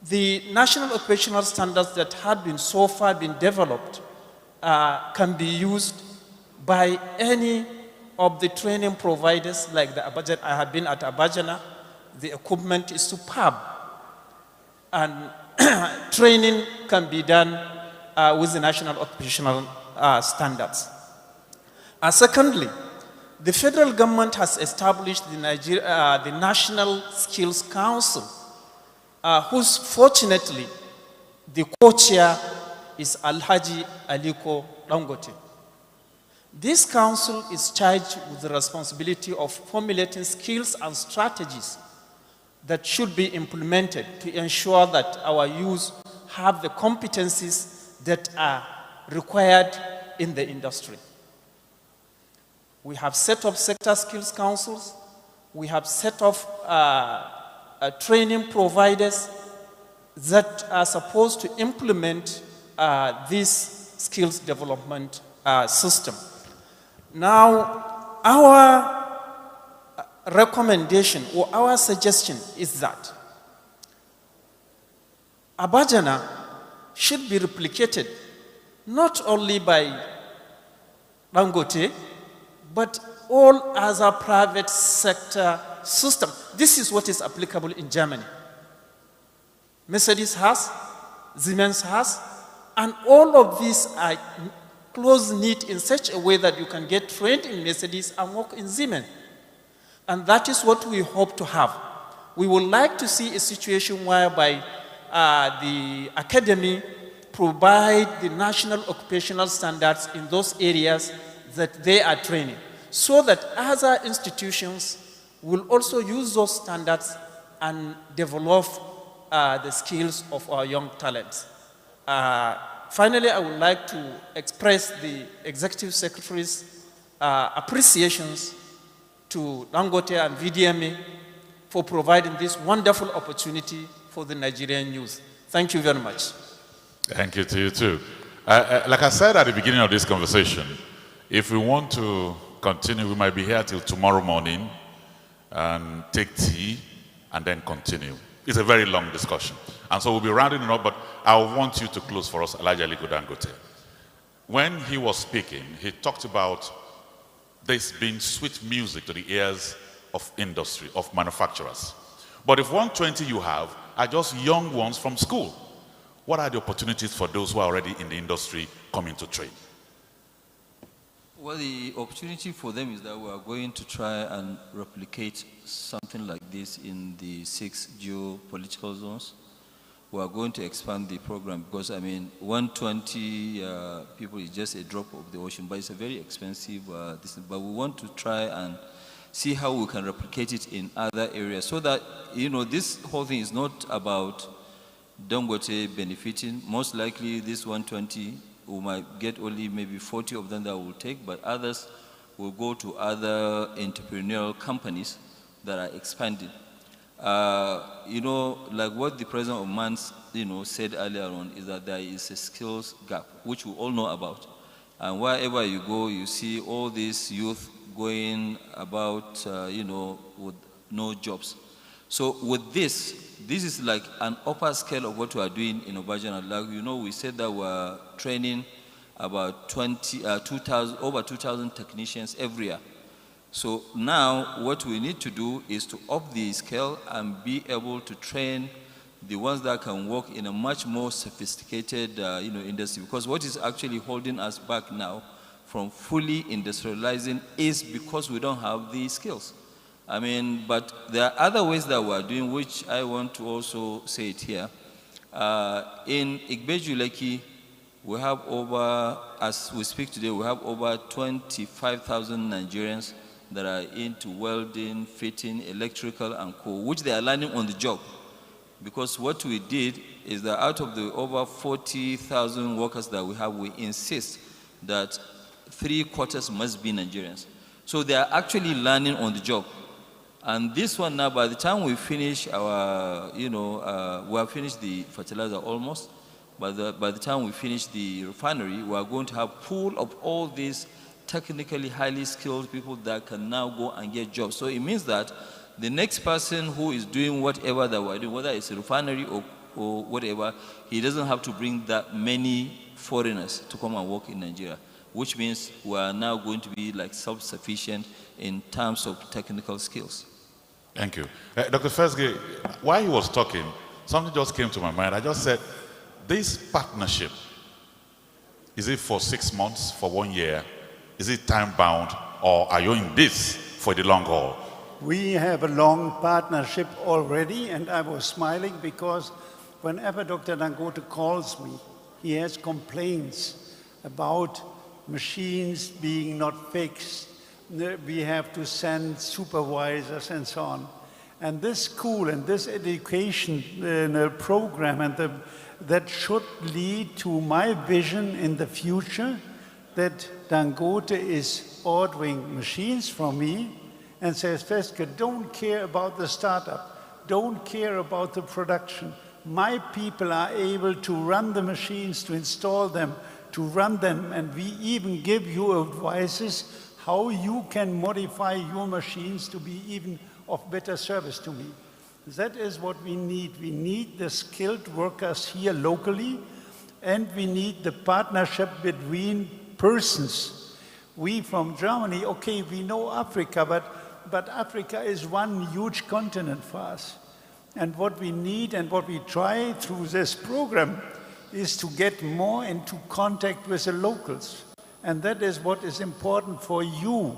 the national occupational standards that had been so far been developed can be used by any of the training providers, like the Abajana. I have been at Abajana. The equipment is superb, and training can be done with the national occupational standards. Secondly, the federal government has established the National Skills Council, whose fortunately the co-chair is Alhaji Aliko Dangote. This council is charged with the responsibility of formulating skills and strategies that should be implemented to ensure that our youth have the competencies that are required in the industry. We have set up sector skills councils. We have set up training providers that are supposed to implement this skills development system. Now, our recommendation or our suggestion is that Abajana should be replicated not only by Dangote, but all other private sector systems. This is what is applicable in Germany. Mercedes has, Siemens has, and all of these are close-knit in such a way that you can get trained in Mercedes and work in Siemens. And that is what we hope to have. We would like to see a situation whereby the academy provide the national occupational standards in those areas that they are training, so that other institutions will also use those standards and develop the skills of our young talents. Finally, I would like to express the Executive Secretary's appreciations to Dangote and VDMA for providing this wonderful opportunity for the Nigerian youth. Thank you very much. Thank you to you too. Like I said at the beginning of this conversation, if we want to continue, we might be here till tomorrow morning and take tea and then continue. It's a very long discussion. And so we'll be rounding it up, but I want you to close for us, Alhaji Aliko Dangote. When he was speaking, he talked about this being sweet music to the ears of industry, of manufacturers. But if 120 you have are just young ones from school, what are the opportunities for those who are already in the industry coming to trade? Well, the opportunity for them is that we are going to try and replicate something like this in the 6 geopolitical zones. We are going to expand the program because, I mean, 120 people is just a drop of the ocean, but it's a very expensive distance. But we want to try and see how we can replicate it in other areas so that, you know, this whole thing is not about Dangote benefiting. Most likely this 120, we might get only maybe 40 of them that will take, but others will go to other entrepreneurial companies that are expanding. You know, like what the President of MANS, you know, said earlier on, is that there is a skills gap, which we all know about. And wherever you go, you see all these youth going about, you know, with no jobs. So with this is like an upper scale of what we are doing in Obajana. Like, you know, we said that we're training about over 2,000 technicians every year. So now what we need to do is to up the scale and be able to train the ones that can work in a much more sophisticated you know, industry. Because what is actually holding us back now from fully industrializing is because we don't have the skills. I mean, but there are other ways that we're doing, which I want to also say it here. In Igbeju-Lekki, we have over, as we speak today, we have over 25,000 Nigerians that are into welding, fitting, electrical, and co, which they are learning on the job. Because what we did is that out of the over 40,000 workers that we have, we insist that 3/4 must be Nigerians. So they are actually learning on the job. And this one now, by the time we finish our, you know, we have finished the fertilizer almost, but by the time we finish the refinery, we are going to have a pool of all these technically highly skilled people that can now go and get jobs. So it means that the next person who is doing whatever that we're doing, whether it's a refinery or whatever, he doesn't have to bring that many foreigners to come and work in Nigeria, which means we are now going to be like self-sufficient in terms of technical skills. Thank you. Dr. Fesge, while he was talking, something just came to my mind. I just said, this partnership, is it for 6 months, for 1 year? Is it time-bound, or are you in this for the long haul? We have a long partnership already, and I was smiling because whenever Dr. Dangote calls me, he has complaints about machines being not fixed. We have to send supervisors and so on. And this school and this education program and that should lead to my vision in the future that Dangote is ordering machines from me and says, Fesge, don't care about the startup, don't care about the production. My people are able to run the machines, to install them, to run them, and we even give you advices how you can modify your machines to be even of better service to me. That is what we need. We need the skilled workers here locally, and we need the partnership between persons. We from Germany, okay, we know Africa, but Africa is one huge continent for us. And what we need and what we try through this program is to get more into contact with the locals. And that is what is important for you,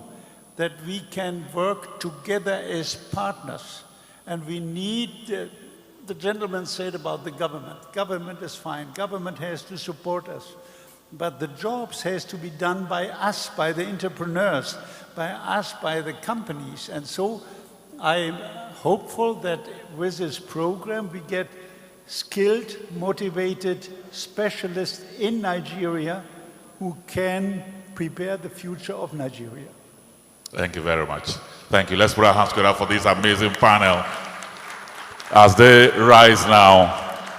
that we can work together as partners. And we need, the gentleman said about the government. Government is fine. Government has to support us. But the jobs has to be done by us, by the entrepreneurs, by us, by the companies. And so I'm hopeful that with this program we get skilled, motivated specialists in Nigeria who can prepare the future of Nigeria. Thank you very much. Thank you. Let's put our hands together for this amazing panel. As they rise now,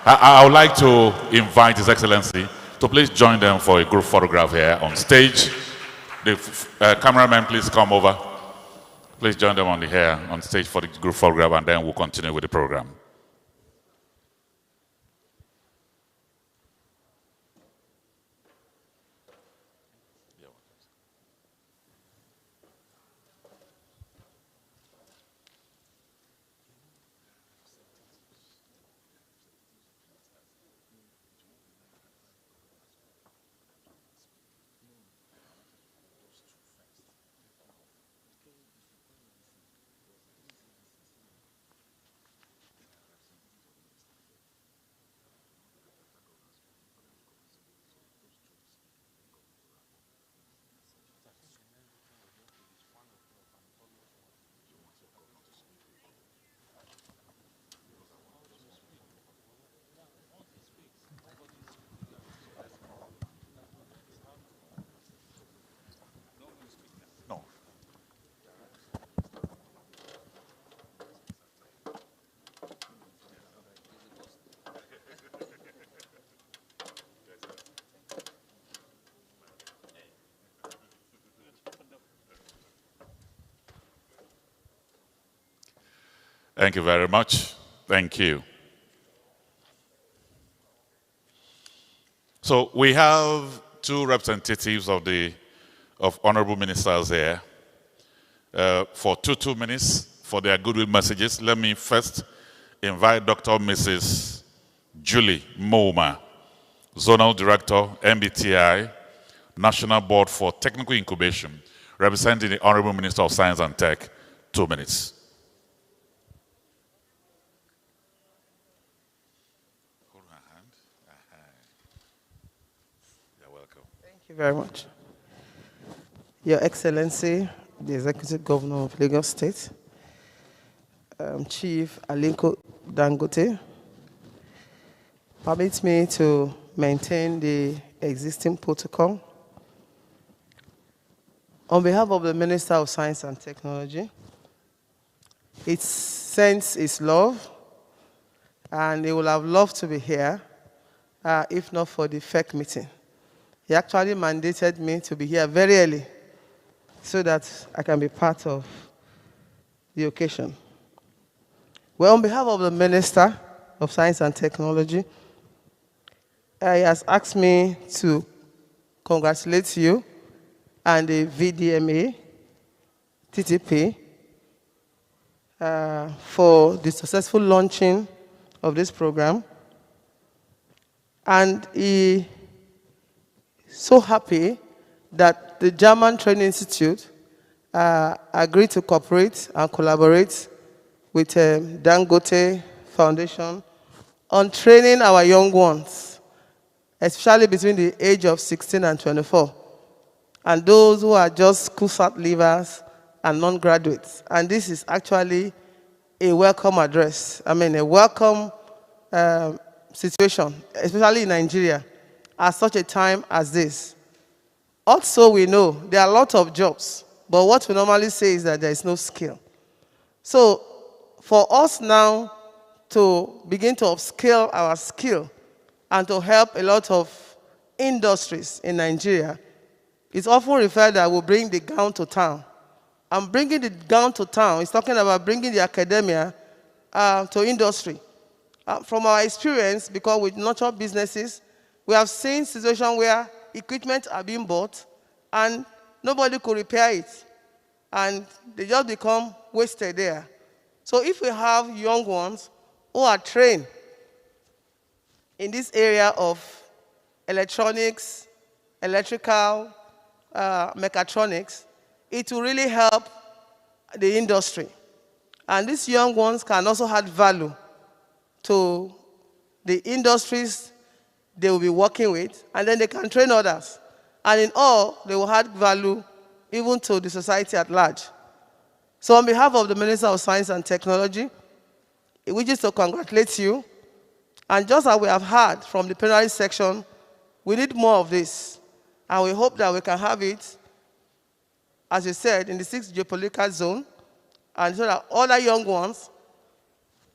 I would like to invite His Excellency to please join them for a group photograph here on stage. The cameraman, please come over. Please join them on stage for the group photograph, and then we'll continue with the program. Thank you very much. Thank you. So we have two representatives of honorable ministers here for 2 minutes for their goodwill messages. Let me first invite Dr. Mrs. Julie Moma, Zonal Director, MBTI, National Board for Technical Incubation, representing the Honorable Minister of Science and Tech. 2 minutes. Thank you very much. Your Excellency, the Executive Governor of Lagos State, Chief Aliko Dangote, permit me to maintain the existing protocol. On behalf of the Minister of Science and Technology, it sends its love, and he would have loved to be here, if not for the FEC meeting. He actually mandated me to be here very early so that I can be part of the occasion. Well, on behalf of the Minister of Science and Technology, he has asked me to congratulate you and the vdma, TTP, for the successful launching of this program. And he so happy that the German Training Institute agreed to cooperate and collaborate with Dangote Foundation on training our young ones, especially between the age of 16 and 24, and those who are just school-start leavers and non-graduates. And this is actually a welcome address. I mean, a welcome situation, especially in Nigeria, at such a time as this. Also, we know there are a lot of jobs, but what we normally say is that there is no skill. So, for us now to begin to upskill our skill and to help a lot of industries in Nigeria, it's often referred that we'll bring the gown to town. And bringing the gown to town is talking about bringing the academia to industry. From our experience, because we nurture businesses, we have seen situations where equipment are being bought and nobody could repair it, and they just become wasted there. So if we have young ones who are trained in this area of electronics, electrical, mechatronics, it will really help the industry. And these young ones can also add value to the industries they will be working with, and then they can train others. And in all, they will add value even to the society at large. So on behalf of the Minister of Science and Technology, it wishes to congratulate you. And just as we have heard from the plenary section, we need more of this. And we hope that we can have it, as you said, in the 6th geopolitical zone, and so that other young ones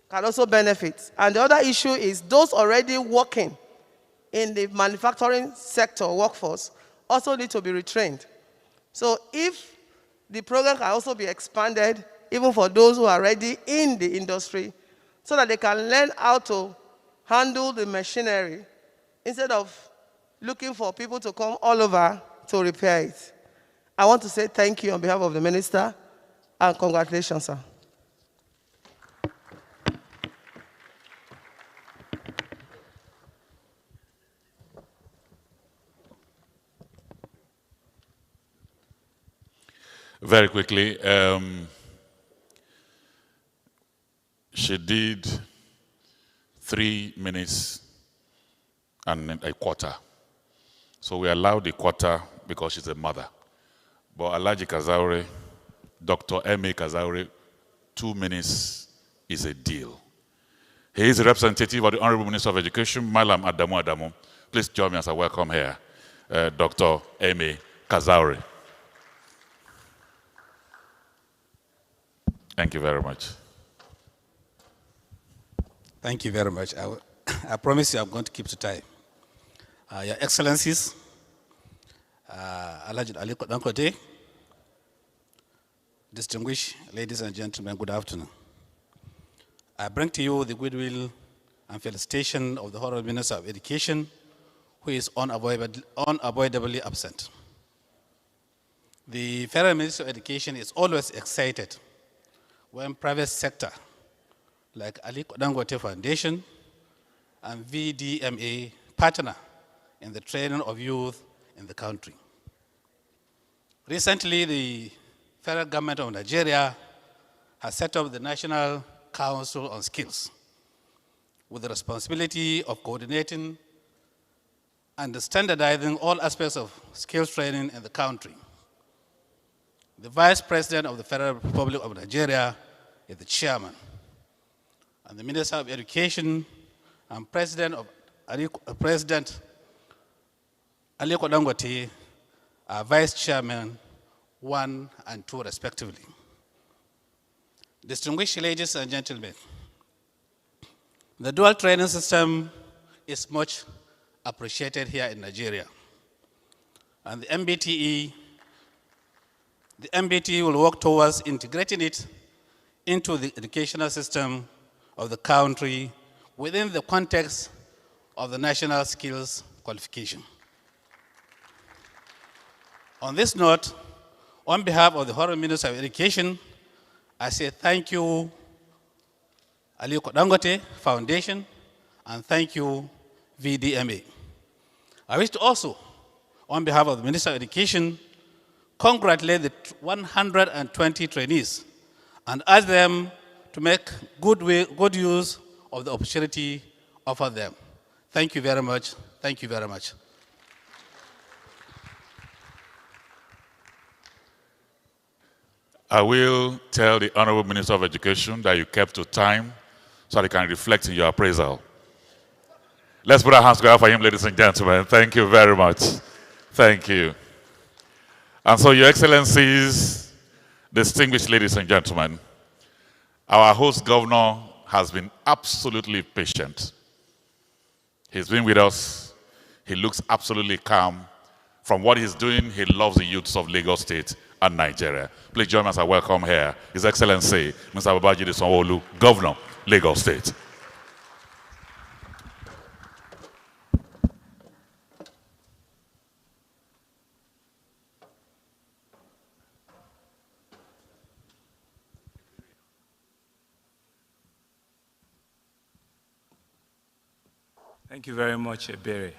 can also benefit. And the other issue is those already working in the manufacturing sector workforce also need to be retrained. So if the program can also be expanded, even for those who are already in the industry, so that they can learn how to handle the machinery instead of looking for people to come all over to repair it. I want to say thank you on behalf of the minister, and congratulations, sir. Very quickly, she did 3 minutes and a quarter. So we allowed the quarter because she's a mother. But Alhaji Kazaure, Dr. M.A. Kazaure, 2 minutes is a deal. He is a representative of the Honorable Minister of Education, Malam Adamu Adamu. Please join me as I welcome here, Dr. M.A. Kazaure. Thank you very much. Thank you very much. I promise you I'm going to keep to time. Your Excellencies, Alhaji Aliko Dangote, distinguished ladies and gentlemen, good afternoon. I bring to you the goodwill and felicitation of the Honorable Minister of Education, who is unavoidably absent. The Federal Ministry of Education is always excited when private sector like Aliko Dangote Foundation and vdma partner in the training of youth in the country. Recently, the federal government of Nigeria has set up the National Council on Skills with the responsibility of coordinating and standardizing all aspects of skills training in the country. The Vice President of the Federal Republic of Nigeria is the chairman, and the Minister of Education and President Aliko Dangote are Vice Chairman 1 and 2 respectively. Distinguished ladies and gentlemen, the dual training system is much appreciated here in Nigeria, and the MBTE will work towards integrating it into the educational system of the country within the context of the national skills qualification. On this note, on behalf of the Honorable Minister of Education, I say thank you, Aliko Dangote Foundation, and thank you, vdma. I wish to also, on behalf of the Minister of Education, congratulate the 120 trainees and ask them to make good use of the opportunity offered them. Thank you very much. Thank you very much. I will tell the Honorable Minister of Education that you kept to time so they can reflect in your appraisal. Let's put our hands together for him, ladies and gentlemen. Thank you very much. Thank you. And so, Your Excellencies, distinguished ladies and gentlemen, our host governor has been absolutely patient. He's been with us. He looks absolutely calm. From what he's doing, he loves the youths of Lagos State and Nigeria. Please join us as I welcome here His Excellency, Mr. Babajide Sanwo-Olu, Governor, Lagos State. Thank you very much, Ebere.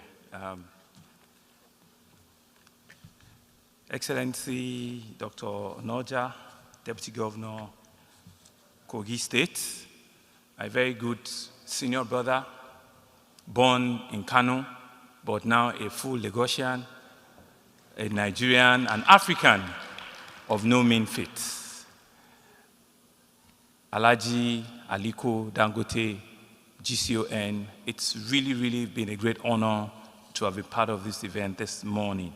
Excellency Dr. Noja, Deputy Governor, Kogi State, my very good senior brother, born in Kano, but now a full Lagosian, a Nigerian, an African of no mean feat. Alhaji Aliko Dangote, GCON, it's really been a great honor to have been part of this event this morning.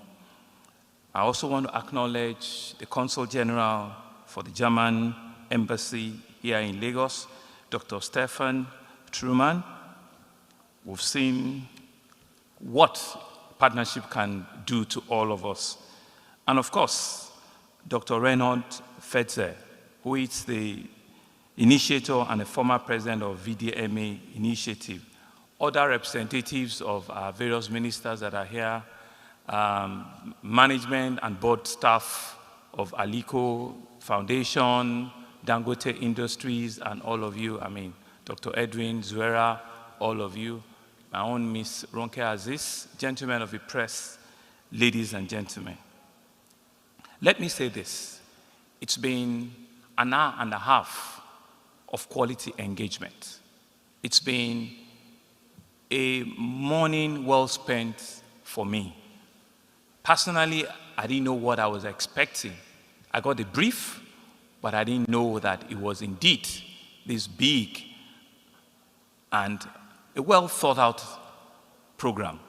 I also want to acknowledge the Consul General for the German Embassy here in Lagos, Dr. Stefan Truman. We've seen what partnership can do to all of us. And of course, Dr. Reinhold Fetzer, who is the initiator and a former president of vdma initiative, other representatives of our various ministers that are here, management and board staff of Aliko Foundation, Dangote Industries, and all of you, Dr. Edwin Zuera, all of you, my own Miss Ronke Aziz, gentlemen of the press, ladies and gentlemen. Let me say this. It's been an hour and a half of quality engagement. It's been a morning well spent for me. Personally, I didn't know what I was expecting. I got the brief, but I didn't know that it was indeed this big and a well thought out program.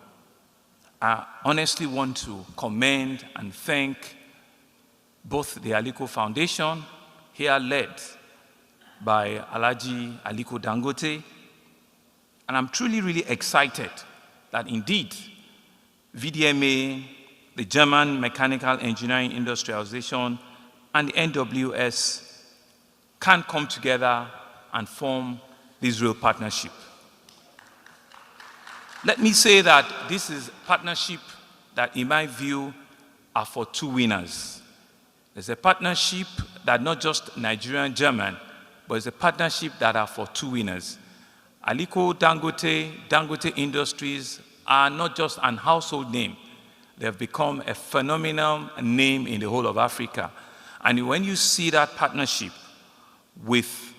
I honestly want to commend and thank both the Aliko Foundation, here led by Alhaji Aliko Dangote, and I'm really excited that indeed VDMA, the German Mechanical Engineering Industrialization, and the NWS can come together and form this real partnership. Let me say that this is a partnership that, in my view, are for two winners. There's a partnership that not just Nigerian, German, but it's a partnership that are for two winners. Aliko Dangote, Dangote Industries are not just an household name. They have become a phenomenal name in the whole of Africa. And when you see that partnership with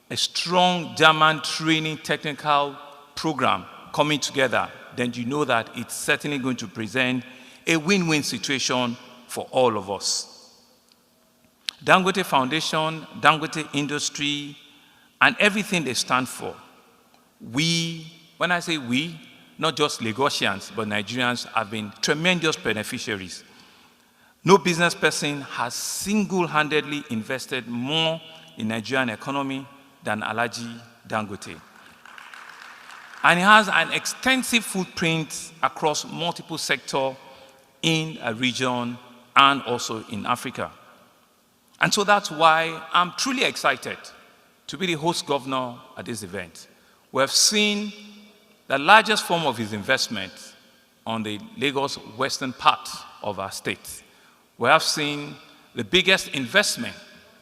a strong German training technical program coming together, then you know that it's certainly going to present a win-win situation for all of us. Dangote Foundation, Dangote Industry, and everything they stand for. We, when I say we, not just Lagosians, but Nigerians have been tremendous beneficiaries. No business person has single-handedly invested more in Nigerian economy than Alhaji Dangote. And he has an extensive footprint across multiple sectors in a region and also in Africa. And so that's why I'm truly excited to be the host governor at this event. We have seen the largest form of his investment on the Lagos western part of our state. We have seen the biggest investment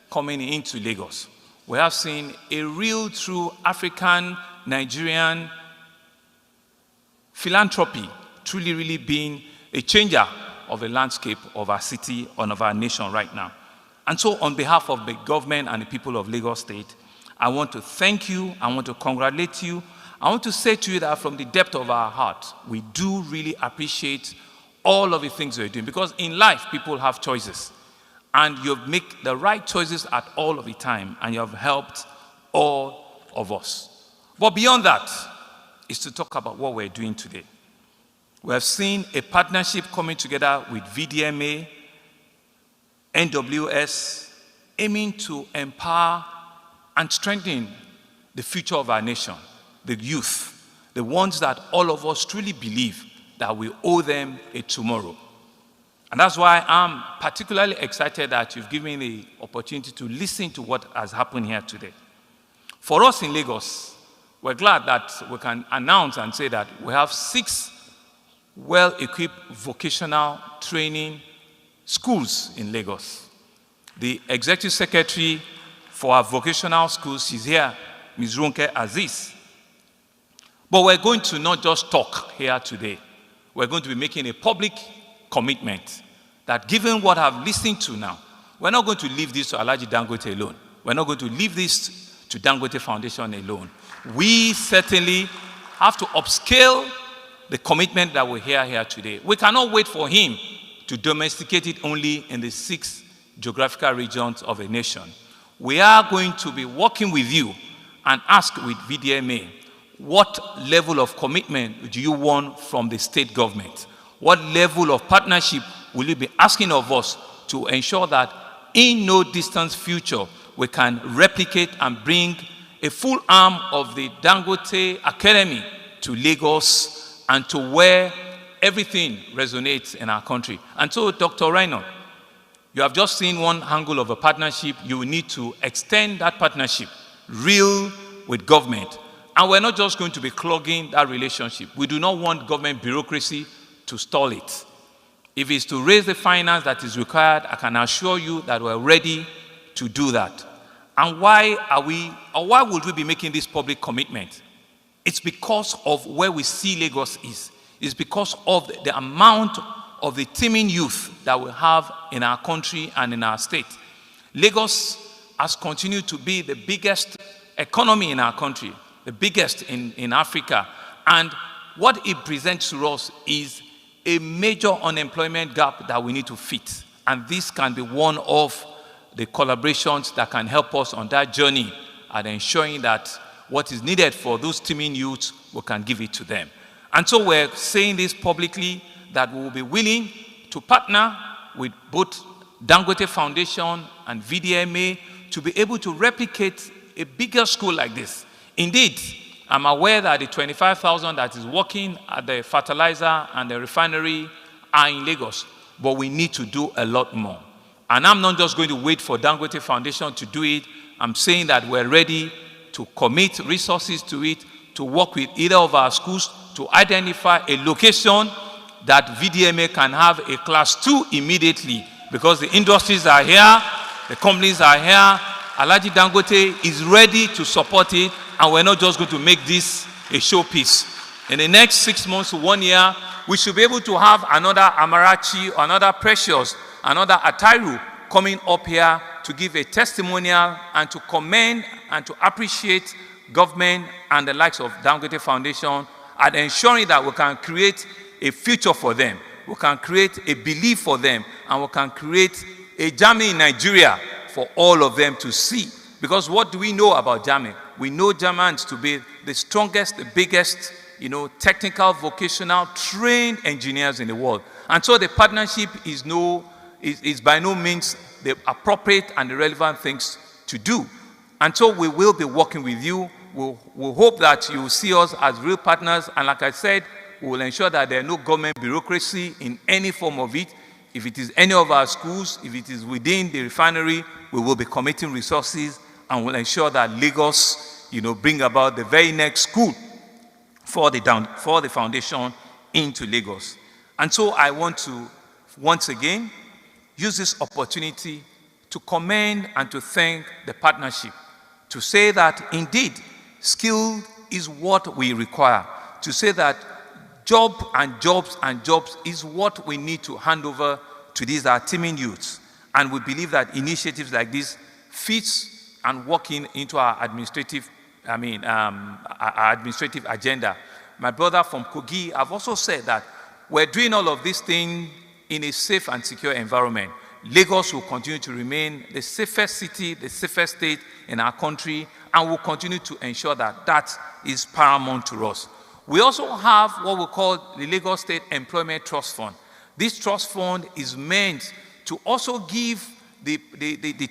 coming into Lagos. We have seen a real true African, Nigerian philanthropy truly being a changer of the landscape of our city and of our nation right now. And so on behalf of the government and the people of Lagos State, I want to thank you, I want to congratulate you, I want to say to you that from the depth of our heart, we do really appreciate all of the things you're doing, because in life, people have choices. And you make the right choices at all of the time, and you have helped all of us. But beyond that, is to talk about what we're doing today. We have seen a partnership coming together with VDMA, NWS, aiming to empower and strengthen the future of our nation, the youth, the ones that all of us truly believe that we owe them a tomorrow. And that's why I'm particularly excited that you've given me the opportunity to listen to what has happened here today. For us in Lagos, we're glad that we can announce and say that we have 6 well-equipped vocational training schools in Lagos. The executive secretary for our vocational schools, she's here, Ms. Ronke Aziz. But we're going to not just talk here today. We're going to be making a public commitment that given what I've listened to now, we're not going to leave this to Alhaji Dangote alone. We're not going to leave this to Dangote Foundation alone. We certainly have to upscale the commitment that we hear here today. We cannot wait for him to domesticate it only in the 6 geographical regions of a nation. We are going to be working with you and ask with vdma, what level of commitment do you want from the state government? What level of partnership will you be asking of us to ensure that in no distant future we can replicate and bring a full arm of the Dangote Academy to Lagos and to where everything resonates in our country. And so, Dr. Reinhold, you have just seen one angle of a partnership. You need to extend that partnership, real with government. And we're not just going to be clogging that relationship. We do not want government bureaucracy to stall it. If it's to raise the finance that is required, I can assure you that we're ready to do that. And why would we be making this public commitment? It's because of where we see Lagos is. It's because of the amount of the teeming youth that we have in our country and in our state. Lagos has continued to be the biggest economy in our country, the biggest in Africa. And what it presents to us is a major unemployment gap that we need to fit. And this can be one of the collaborations that can help us on that journey and ensuring that what is needed for those teeming youths, we can give it to them. And so we're saying this publicly, that we will be willing to partner with both Dangote Foundation and vdma to be able to replicate a bigger school like this. Indeed, I'm aware that the 25,000 that is working at the fertilizer and the refinery are in Lagos, but we need to do a lot more. And I'm not just going to wait for Dangote Foundation to do it. I'm saying that we're ready to commit resources to it, to work with either of our schools to identify a location that vdma can have a class 2 immediately, because the industries are here, the companies are here, Alhaji Dangote is ready to support it, and we're not just going to make this a showpiece. In the next 6 months to 1 year, we should be able to have another Amarachi, another Precious, another Atairu coming up here to give a testimonial and to commend and to appreciate government and the likes of Dangote Foundation and ensuring that we can create a future for them. We can create a belief for them, and we can create a Germany in Nigeria for all of them to see. Because what do we know about Germany? We know Germans to be the strongest, the biggest, technical, vocational, trained engineers in the world. And so the partnership is by no means the appropriate and the relevant things to do. And so we will be working with you. We'll hope that you will see us as real partners. And like I said, we will ensure that there are no government bureaucracy in any form of it. If it is any of our schools, if it is within the refinery, we will be committing resources and will ensure that Lagos, bring about the very next school for the foundation into Lagos. And so I want to, once again, use this opportunity to commend and to thank the partnership, to say that indeed, skill is what we require, to say that jobs is what we need to hand over to these our teeming youths. And we believe that initiatives like this fits and working into our administrative agenda. My brother from Kogi have also said that we're doing all of these things in a safe and secure environment. Lagos will continue to remain the safest city, the safest state in our country, and we'll continue to ensure that that is paramount to us. We also have what we call the Lagos State Employment Trust Fund. This trust fund is meant to also give the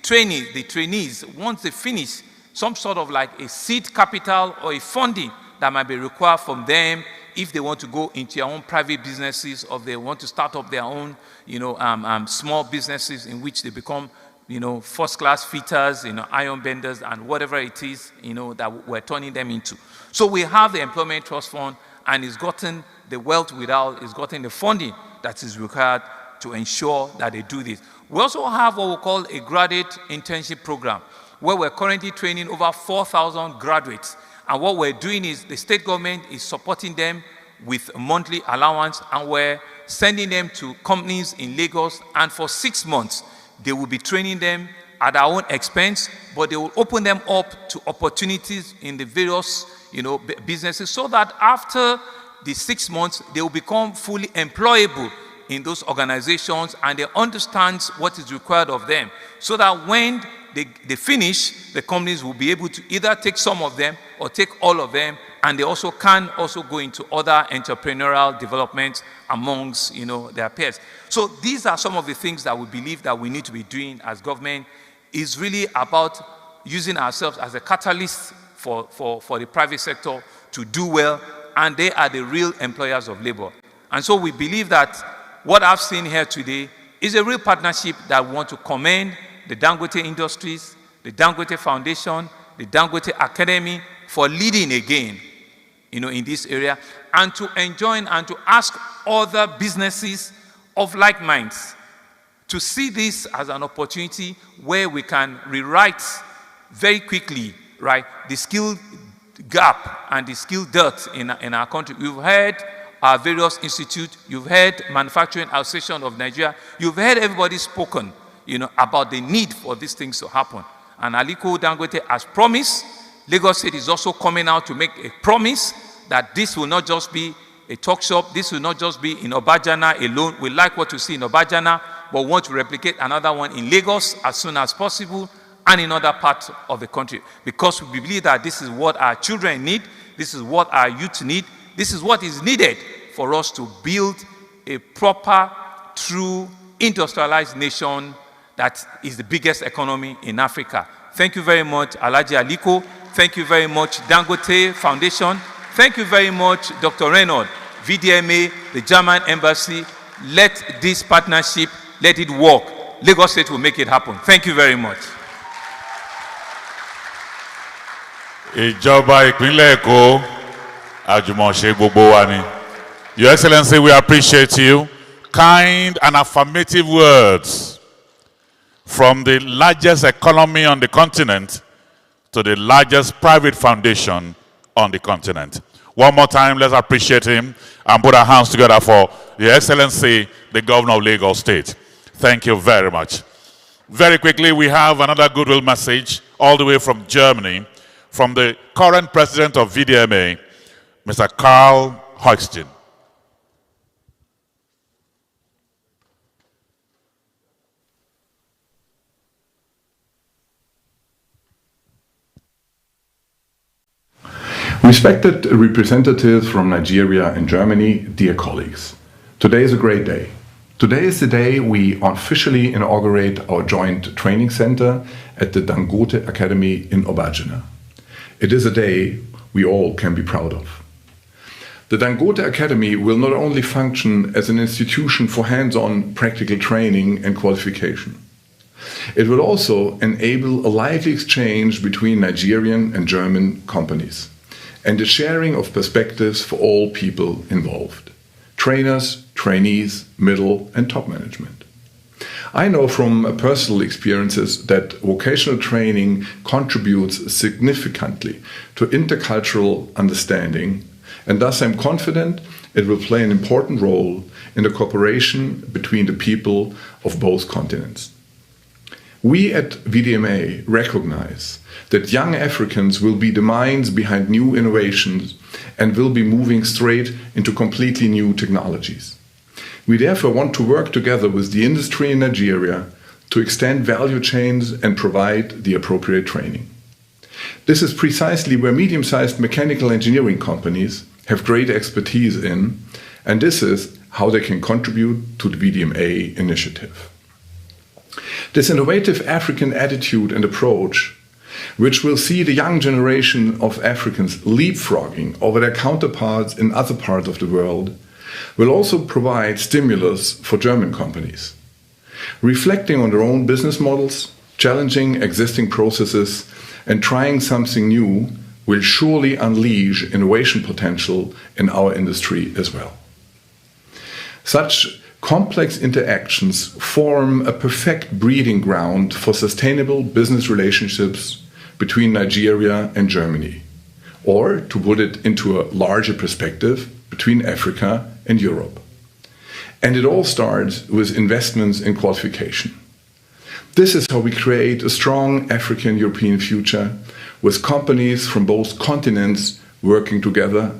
trainees, once they finish, some sort of like a seed capital or a funding that might be required from them if they want to go into their own private businesses, or they want to start up their own, small businesses in which they become, first-class fitters, iron benders, and whatever it is, that we're turning them into. So we have the Employment Trust Fund, and it's gotten the wealth without, it's gotten the funding that is required to ensure that they do this. We also have what we call a graduate internship program, where we're currently training over 4,000 graduates. And what we're doing is the state government is supporting them with a monthly allowance, and we're sending them to companies in Lagos, and for 6 months, they will be training them at our own expense, but they will open them up to opportunities in the various, businesses, so that after the 6 months, they will become fully employable in those organizations, and they understand what is required of them, so that when they finish, the companies will be able to either take some of them or take all of them, and they also can go into other entrepreneurial developments amongst their peers. So these are some of the things that we believe that we need to be doing as government. Is really about using ourselves as a catalyst for the private sector to do well, and they are the real employers of labor. And so we believe that what I've seen here today is a real partnership that we want to commend the Dangote Industries, the Dangote Foundation, the Dangote Academy for leading again, in this area, and to enjoin and to ask other businesses of like minds to see this as an opportunity where we can rewrite very quickly, right, the skill gap and the skill dearth in our country. You've heard our various institutes, you've heard Manufacturing Association of Nigeria, you've heard everybody spoken, about the need for these things to happen. And Aliko Dangote has promised. Lagos State is also coming out to make a promise that this will not just be a talk shop, this will not just be in Obajana alone. We like what we see in Obajana, but want to replicate another one in Lagos as soon as possible, and in other parts of the country, because we believe that this is what our children need, this is what our youth need, this is what is needed for us to build a proper, true, industrialized nation that is the biggest economy in Africa. Thank you very much, Alhaji Aliko. Thank you very much, Dangote Foundation. Thank you very much, Dr. Reynolds, VDMA, the German Embassy. Let this partnership, let it work. Lagos State will make it happen. Thank you very much. Ìjọba ìpínlẹ̀ Èkó, àjùmọ̀ṣe gbogbo wa ni. Your Excellency, we appreciate you. Kind and affirmative words from the largest economy on the continent to the largest private foundation on the continent. One more time, let's appreciate him and put our hands together for Your Excellency, the Governor of Lagos State. Thank you very much. Very quickly, we have another goodwill message all the way from Germany, from the current president of VDMA, Mr. Karl Hochstein. Respected representatives from Nigeria and Germany, dear colleagues, today is a great day. Today is the day we officially inaugurate our joint training center at the Dangote Academy in Obajana. It is a day we all can be proud of. The Dangote Academy will not only function as an institution for hands-on practical training and qualification. It will also enable a lively exchange between Nigerian and German companies, and a sharing of perspectives for all people involved: trainers, trainees, middle and top management. I know from personal experiences that vocational training contributes significantly to intercultural understanding, and thus I'm confident it will play an important role in the cooperation between the people of both continents. We at VDMA recognize that young Africans will be the minds behind new innovations and will be moving straight into completely new technologies. We therefore want to work together with the industry in Nigeria to extend value chains and provide the appropriate training. This is precisely where medium-sized mechanical engineering companies have great expertise in, and this is how they can contribute to the VDMA initiative. This innovative African attitude and approach, which will see the young generation of Africans leapfrogging over their counterparts in other parts of the world, will also provide stimulus for German companies. Reflecting on their own business models, challenging existing processes, and trying something new will surely unleash innovation potential in our industry as well. Such complex interactions form a perfect breeding ground for sustainable business relationships between Nigeria and Germany, or to put it into a larger perspective, between Africa and Europe. And it all starts with investments in qualification. This is how we create a strong African-European future, with companies from both continents working together,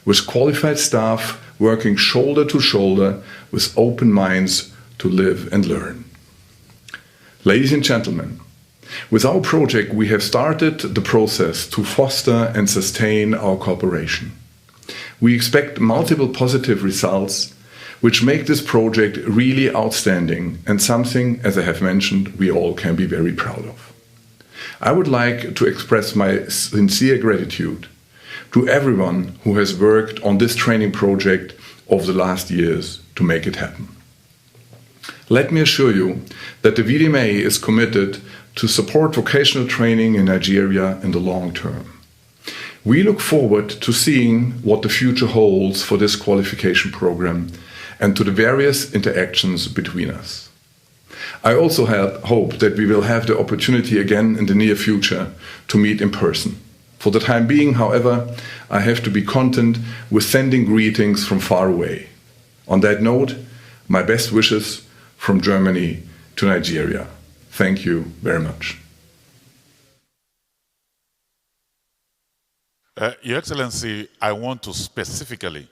with qualified staff working shoulder to shoulder, with open minds to live and learn. Ladies and gentlemen, with our project we have started the process to foster and sustain our cooperation. We expect multiple positive results which make this project really outstanding and something, as I have mentioned, we all can be very proud of. I would like to express my sincere gratitude to everyone who has worked on this training project over the last years to make it happen. Let me assure you that the vdma is committed to support vocational training in Nigeria in the long term. We look forward to seeing what the future holds for this qualification program and to the various interactions between us. I also hope that we will have the opportunity again in the near future to meet in person. For the time being, however, I have to be content with sending greetings from far away. On that note, my best wishes from Germany to Nigeria. Thank you very much. Your Excellency, I want to specifically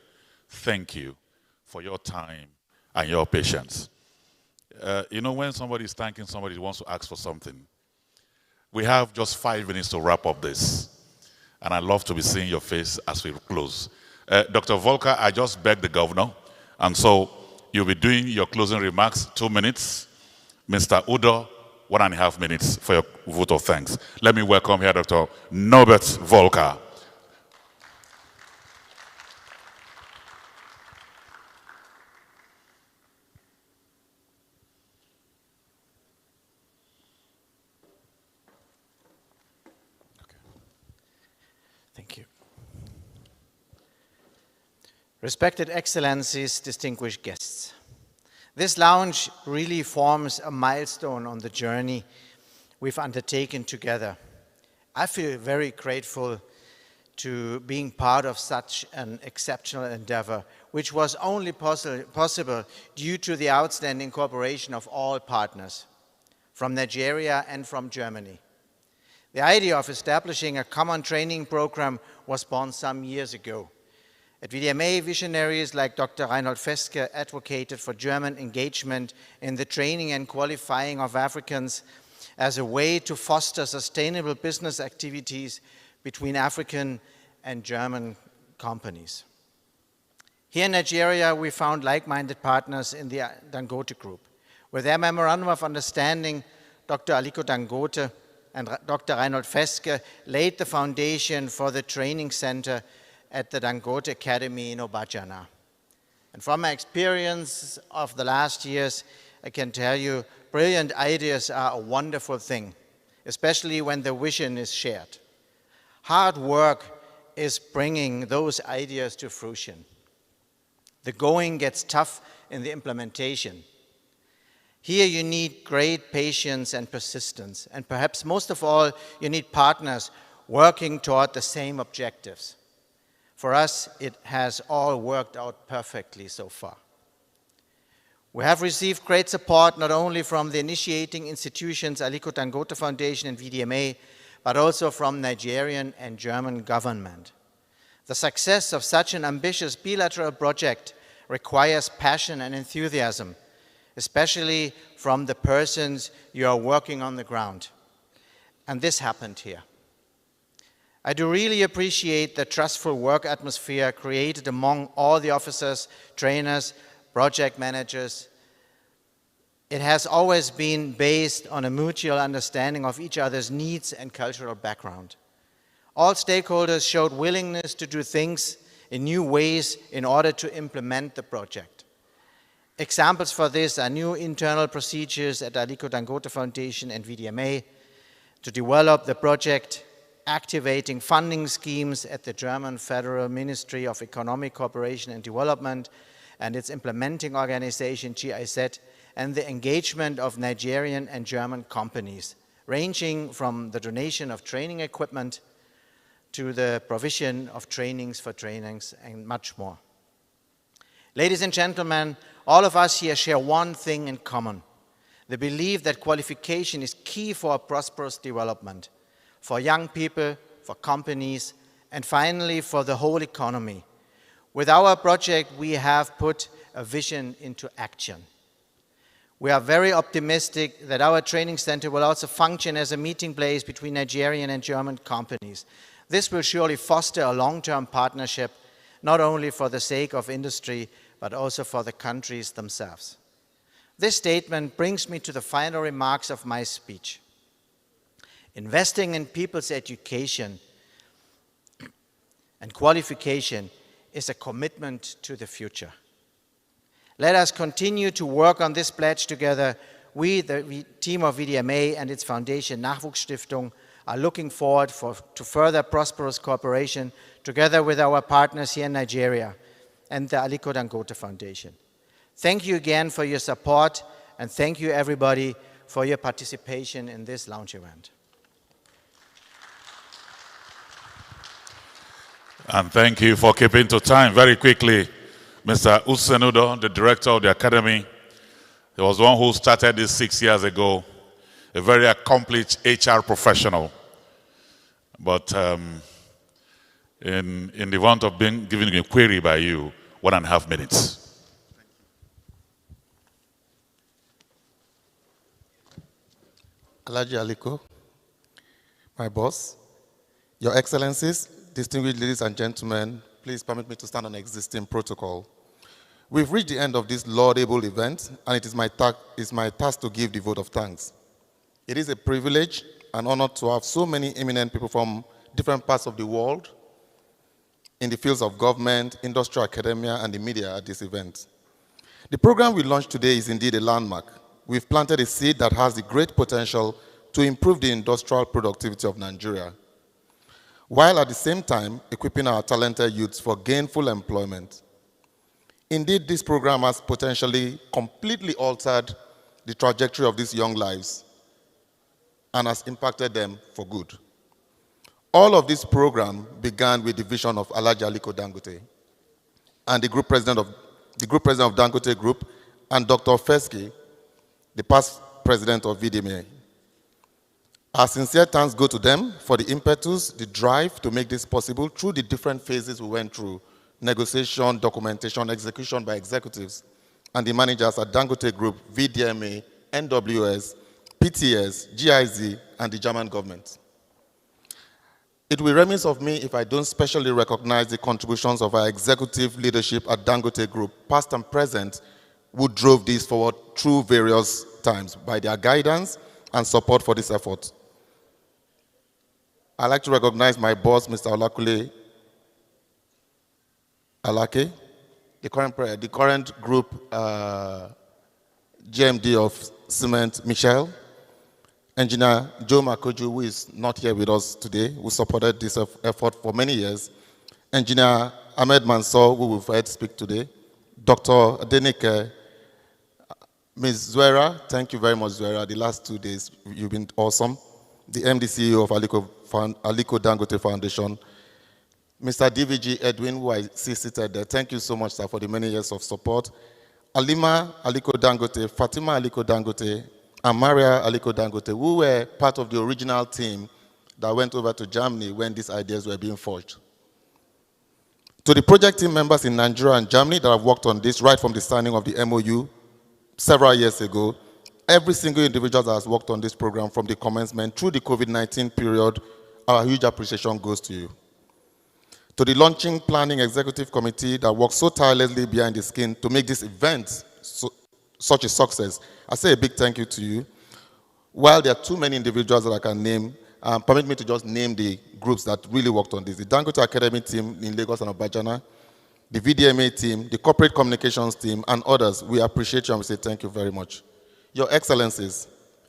thank you for your time and your patience. You know, when somebody is thanking somebody who wants to ask for something, we have just 5 minutes to wrap up this. And I'd love to be seeing your face as we close. Dr. Volker, I just begged the governor, and so you'll be doing your closing remarks, 2 minutes. Mr. Udo, 1.5 minutes for your vote of thanks. Let me welcome here Dr. Norbert Volker. Thank you. Respected Excellencies, distinguished guests. This lounge really forms a milestone on the journey we've undertaken together. I feel very grateful to being part of such an exceptional endeavor, which was only possible due to the outstanding cooperation of all partners, from Nigeria and from Germany. The idea of establishing a common training program was born some years ago. At vdma, visionaries like Dr. Reinhold Feske advocated for German engagement in the training and qualifying of Africans as a way to foster sustainable business activities between African and German companies. Here in Nigeria, we found like-minded partners in the Dangote Group. With their memorandum of understanding, Dr. Aliko Dangote and Dr. Reinhold Feske laid the foundation for the training center at the Dangote Academy in Obajana. And from my experience of the last years, I can tell you, brilliant ideas are a wonderful thing, especially when the vision is shared. Hard work is bringing those ideas to fruition. The going gets tough in the implementation. Here you need great patience and persistence, and perhaps most of all, you need partners working toward the same objectives. For us, it has all worked out perfectly so far. We have received great support not only from the initiating institutions Aliko Dangote Foundation and vdma, but also from Nigerian and German government. The success of such an ambitious bilateral project requires passion and enthusiasm, especially from the persons you are working on the ground. And this happened here. I do really appreciate the trustful work atmosphere created among all the officers, trainers, project managers. It has always been based on a mutual understanding of each other's needs and cultural background. All stakeholders showed willingness to do things in new ways in order to implement the project. Examples for this are new internal procedures at Aliko Dangote Foundation and vdma to develop the project, activating funding schemes at the German Federal Ministry of Economic Cooperation and Development and its implementing organization GIZ, and the engagement of Nigerian and German companies, ranging from the donation of training equipment to the provision of trainings for trainings, and much more. Ladies and gentlemen, all of us here share one thing in common: the belief that qualification is key for a prosperous development, for young people, for companies, and finally for the whole economy. With our project, we have put a vision into action. We are very optimistic that our training center will also function as a meeting place between Nigerian and German companies. This will surely foster a long-term partnership, not only for the sake of industry, but also for the countries themselves. This statement brings me to the final remarks of my speech. Investing in people's education and qualification is a commitment to the future. Let us continue to work on this pledge together. We, the team of vdma and its foundation, Nachwuchsstiftung, are looking forward to further prosperous cooperation together with our partners here in Nigeria and the Aliko Dangote Foundation. Thank you again for your support, and thank you everybody for your participation in this launch event. And thank you for keeping to time. Very quickly, Mr. Usenudo, the director of the academy, he was one who started this 6 years ago, a very accomplished HR professional. But in the want of being given a query by you, 1.5 minutes. Alhaji Aliko, my boss, Your Excellencies, distinguished ladies and gentlemen, please permit me to stand on existing protocol. We've reached the end of this laudable event, and it is my task to give the vote of thanks. It is a privilege and honor to have so many eminent people from different parts of the world in the fields of government, industrial academia, and the media at this event. The program we launched today is indeed a landmark. We've planted a seed that has the great potential to improve the industrial productivity of Nigeria, while at the same time equipping our talented youths for gainful employment. Indeed, this program has potentially completely altered the trajectory of these young lives and has impacted them for good. All of this program began with the vision of Alhaji Aliko Dangote and the group president of Dangote Group, and Dr. Feski, the past president of vdma. Our sincere thanks go to them for the impetus, the drive to make this possible through the different phases we went through: negotiation, documentation, execution by executives, and the managers at Dangote Group, vdma, NWS, PTS, GIZ, and the German government. It will be remiss of me if I don't specially recognize the contributions of our executive leadership at Dangote Group, past and present, who drove this forward through various times by their guidance and support for this effort. I'd like to recognize my boss, Mr. Olakule Alake, the current group GMD of Cement, Michelle, Engineer Joe Makoju, who is not here with us today, who supported this effort for many years, Engineer Ahmed Mansour, who we've heard speak today, Dr. Adenike, Ms. Zwera, thank you very much, Zwera. The last 2 days, you've been awesome. The MD CEO of Aliko Dangote Foundation, Mr. DVG Edwin, who I see seated there, thank you so much, sir, for the many years of support. Alima Aliko Dangote, Fatima Aliko Dangote, and Maria Aliko Dangote, who were part of the original team that went over to Germany when these ideas were being forged. To the project team members in Nigeria and Germany that have worked on this right from the signing of the MOU several years ago, every single individual that has worked on this program from the commencement through the COVID-19 period, our huge appreciation goes to you. To the launching planning executive committee that worked so tirelessly behind the scene to make this event such a success, I say a big thank you to you. While there are too many individuals that I can name, permit me to just name the groups that really worked on this. The Dangote Academy team in Lagos and Abajana, the VDMA team, the corporate communications team, and others. We appreciate you and we say thank you very much. Your Excellencies,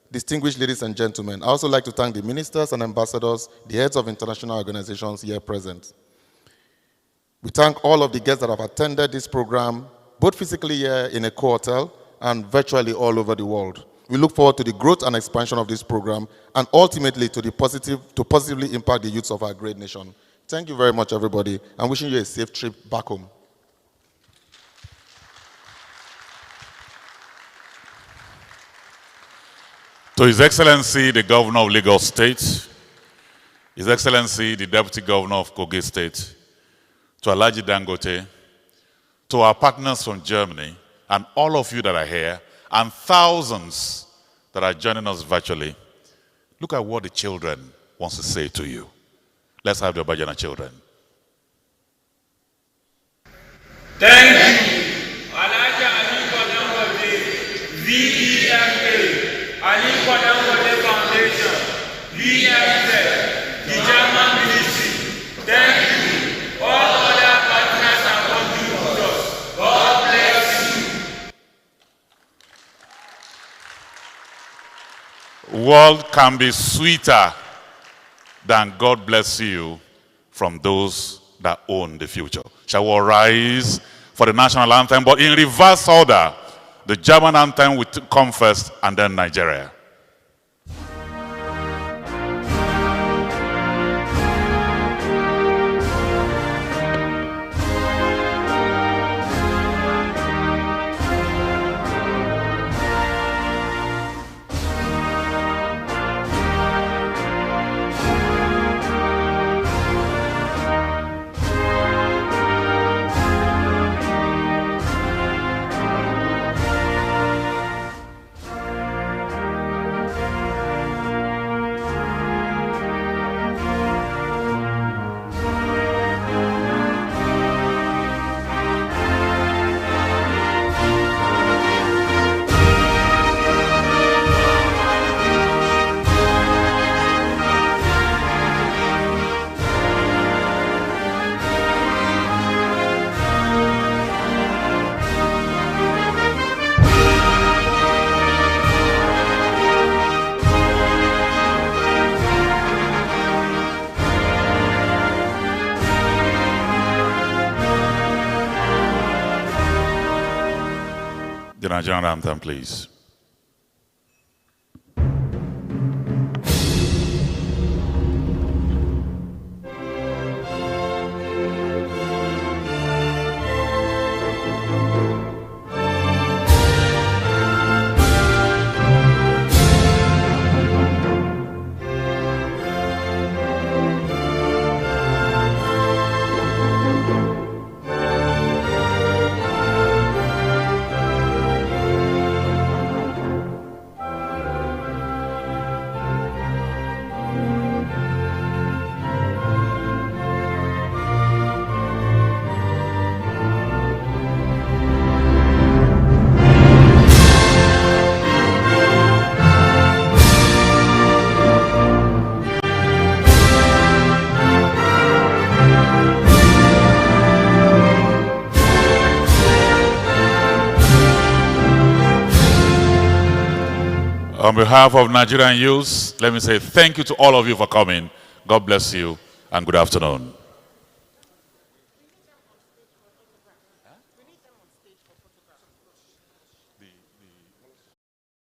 distinguished ladies and gentlemen, I also like to thank the ministers and ambassadors, the heads of international organizations here present. We thank all of the guests that have attended this program, both physically here in a co-hotel and virtually all over the world. We look forward to the growth and expansion of this program and ultimately to positively impact the youths of our great nation. Thank you very much, everybody. I'm wishing you a safe trip back home. To His Excellency, the Governor of Lagos State, His Excellency, the Deputy Governor of Kogi State, to Alhaji Dangote, to our partners from Germany, and all of you that are here, and thousands that are joining us virtually, look at what the children want to say to you. Let's have the Obajana children. Thank you, Alhaji Aliko Dangote, vdma, Aliko Dangote Foundation, VMZ, the German Ministry. Thank you, all other partners and contributors. God bless you. World can be sweeter than God bless you from those that own the future. Shall we rise for the national anthem, but in reverse order? The German anthem will come first, and then Nigeria. The Nigerian anthem, please. On behalf of Nigerian youth, let me say thank you to all of you for coming. God bless you and good afternoon.